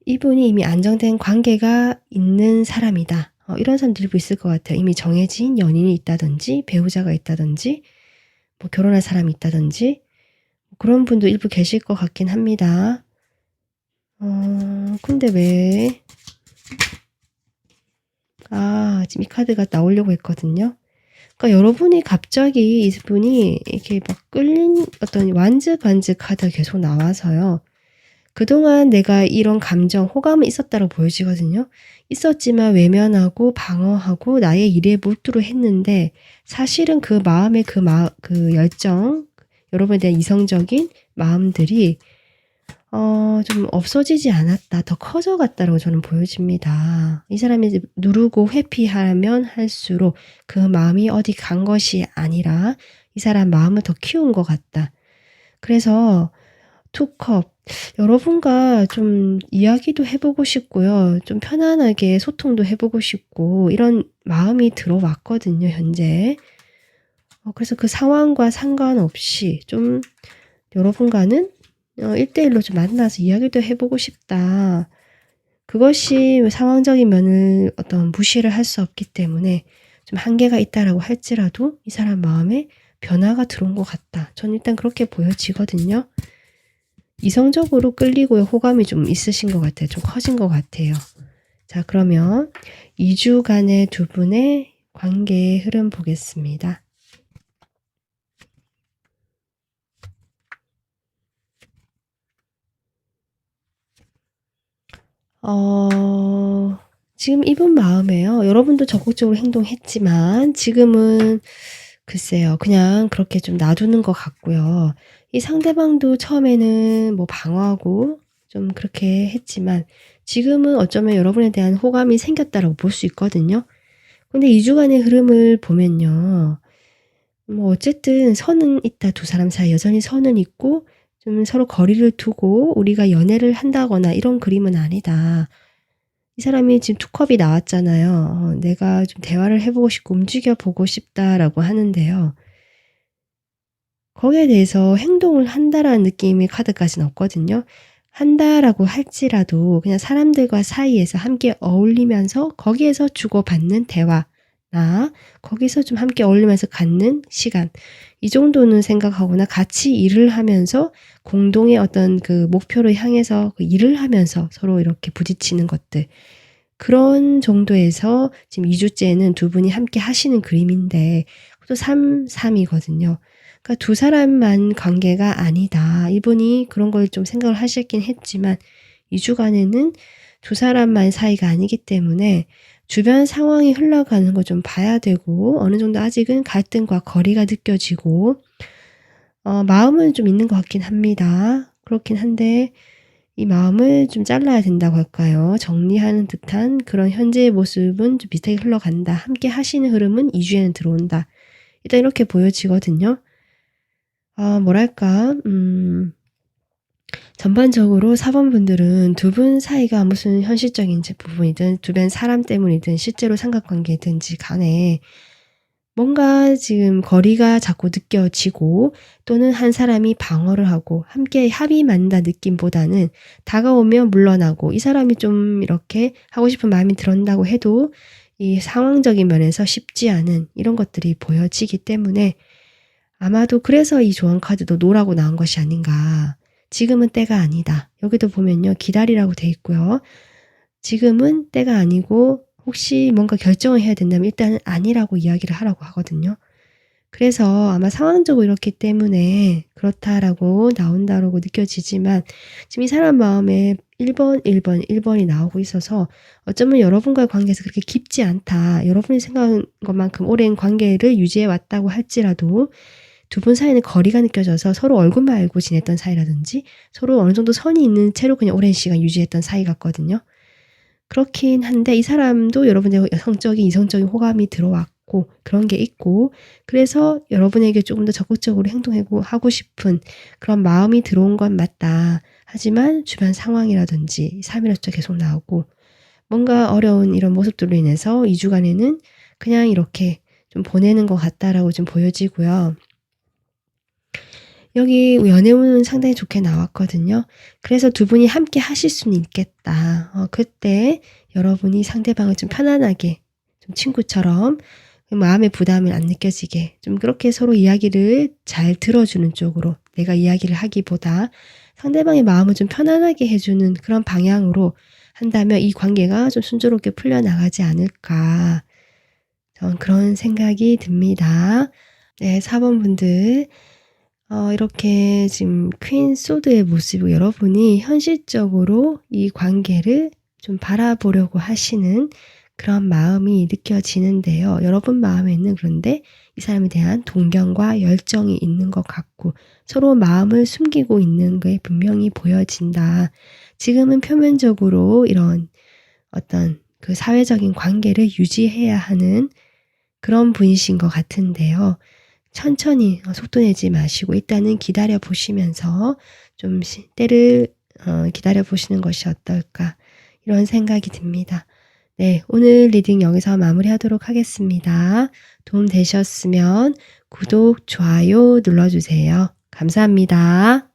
S1: 이분이 이미 안정된 관계가 있는 사람이다. 이런 사람도 일부 있을 것 같아요. 이미 정해진 연인이 있다든지 배우자가 있다든지 뭐 결혼할 사람이 있다든지 그런 분도 일부 계실 것 같긴 합니다. 근데 왜 지금 이 카드가 나오려고 했거든요. 그러니까 여러분이 갑자기 이분이 이렇게 막 끌린 어떤 완즈 카드가 계속 나와서요. 그동안 내가 이런 감정, 호감은 있었다고 보여지거든요. 있었지만 외면하고 방어하고 나의 일에 몰두를 했는데 사실은 그 마음의 그 열정, 여러분에 대한 이성적인 마음들이 좀 없어지지 않았다. 더 커져갔다고 저는 보여집니다. 이 사람이 이제 누르고 회피하면 할수록 그 마음이 어디 간 것이 아니라 이 사람 마음을 더 키운 것 같다. 그래서 투컵 여러분과 좀 이야기도 해보고 싶고요. 좀 편안하게 소통도 해보고 싶고 이런 마음이 들어왔거든요, 현재. 그래서 그 상황과 상관없이 좀 여러분과는 1대1로 좀 만나서 이야기도 해보고 싶다. 그것이 상황적인 면을 어떤 무시를 할 수 없기 때문에 좀 한계가 있다라고 할지라도 이 사람 마음에 변화가 들어온 것 같다. 전 일단 그렇게 보여지거든요. 이성적으로 끌리고요. 호감이 좀 있으신 것 같아요. 좀 커진 것 같아요. 자, 그러면 2주간의 두 분의 관계의 흐름 보겠습니다. 지금 이분 마음에요. 여러분도 적극적으로 행동했지만 지금은 글쎄요. 그냥 그렇게 좀 놔두는 것 같고요. 이 상대방도 처음에는 뭐 방어하고 좀 그렇게 했지만 지금은 어쩌면 여러분에 대한 호감이 생겼다라고 볼 수 있거든요. 근데 2주간의 흐름을 보면요. 뭐 어쨌든 선은 있다. 두 사람 사이 여전히 선은 있고 좀 서로 거리를 두고 우리가 연애를 한다거나 이런 그림은 아니다. 이 사람이 지금 투컵이 나왔잖아요. 내가 좀 대화를 해보고 싶고 움직여 보고 싶다라고 하는데요. 거기에 대해서 행동을 한다라는 느낌의 카드까지는 없거든요. 한다라고 할지라도 그냥 사람들과 사이에서 함께 어울리면서 거기에서 주고받는 대화나 거기서 좀 함께 어울리면서 갖는 시간 이 정도는 생각하거나 같이 일을 하면서 공동의 어떤 그 목표를 향해서 그 일을 하면서 서로 이렇게 부딪히는 것들 그런 정도에서 지금 2주째는 두 분이 함께 하시는 그림인데 또 3, 3이거든요. 그러니까 두 사람만 관계가 아니다. 이분이 그런 걸 좀 생각을 하셨긴 했지만 2주간에는 두 사람만 사이가 아니기 때문에 주변 상황이 흘러가는 거 좀 봐야 되고 어느 정도 아직은 갈등과 거리가 느껴지고 마음은 좀 있는 것 같긴 합니다. 그렇긴 한데 이 마음을 좀 잘라야 된다고 할까요? 정리하는 듯한 그런 현재의 모습은 좀 비슷하게 흘러간다. 함께 하시는 흐름은 2주에는 들어온다. 일단 이렇게 보여지거든요. 뭐랄까 전반적으로 4번 분들은 두 분 사이가 무슨 현실적인 부분이든 주변 사람 때문이든 실제로 삼각관계든지 간에 뭔가 지금 거리가 자꾸 느껴지고 또는 한 사람이 방어를 하고 함께 합이 맞는다 느낌보다는 다가오면 물러나고 이 사람이 좀 이렇게 하고 싶은 마음이 들었다고 해도 이 상황적인 면에서 쉽지 않은 이런 것들이 보여지기 때문에 아마도 그래서 이 조언 카드도 노라고 나온 것이 아닌가. 지금은 때가 아니다. 여기도 보면요. 기다리라고 돼 있고요. 지금은 때가 아니고 혹시 뭔가 결정을 해야 된다면 일단은 아니라고 이야기를 하라고 하거든요. 그래서 아마 상황적으로 이렇기 때문에 그렇다라고 나온다라고 느껴지지만 지금 이 사람 마음에 1번, 1번, 1번이 나오고 있어서 어쩌면 여러분과의 관계에서 그렇게 깊지 않다. 여러분이 생각한 것만큼 오랜 관계를 유지해 왔다고 할지라도 두 분 사이는 거리가 느껴져서 서로 얼굴만 알고 지냈던 사이라든지 서로 어느 정도 선이 있는 채로 그냥 오랜 시간 유지했던 사이 같거든요. 그렇긴 한데 이 사람도 여러분의 성적인 이성적인 호감이 들어왔고 그런 게 있고 그래서 여러분에게 조금 더 적극적으로 하고 싶은 그런 마음이 들어온 건 맞다. 하지만 주변 상황이라든지 3일째 계속 나오고 뭔가 어려운 이런 모습들로 인해서 2주간에는 그냥 이렇게 좀 보내는 것 같다라고 좀 보여지고요. 여기 연애운은 상당히 좋게 나왔거든요. 그래서 두 분이 함께 하실 수는 있겠다. 그때 여러분이 상대방을 좀 편안하게 좀 친구처럼 마음의 부담을 안 느껴지게 좀 그렇게 서로 이야기를 잘 들어주는 쪽으로 내가 이야기를 하기보다 상대방의 마음을 좀 편안하게 해주는 그런 방향으로 한다면 이 관계가 좀 순조롭게 풀려나가지 않을까. 전 그런 생각이 듭니다. 네, 4번 분들. 이렇게 지금 퀸 소드의 모습을 여러분이 현실적으로 이 관계를 좀 바라보려고 하시는 그런 마음이 느껴지는데요. 여러분 마음에는 그런데 이 사람에 대한 동경과 열정이 있는 것 같고 서로 마음을 숨기고 있는 게 분명히 보여진다. 지금은 표면적으로 이런 어떤 그 사회적인 관계를 유지해야 하는 그런 분이신 것 같은데요. 천천히 속도 내지 마시고 일단은 기다려 보시면서 좀 때를 기다려 보시는 것이 어떨까 이런 생각이 듭니다. 네, 오늘 리딩 여기서 마무리하도록 하겠습니다. 도움 되셨으면 구독, 좋아요 눌러주세요. 감사합니다.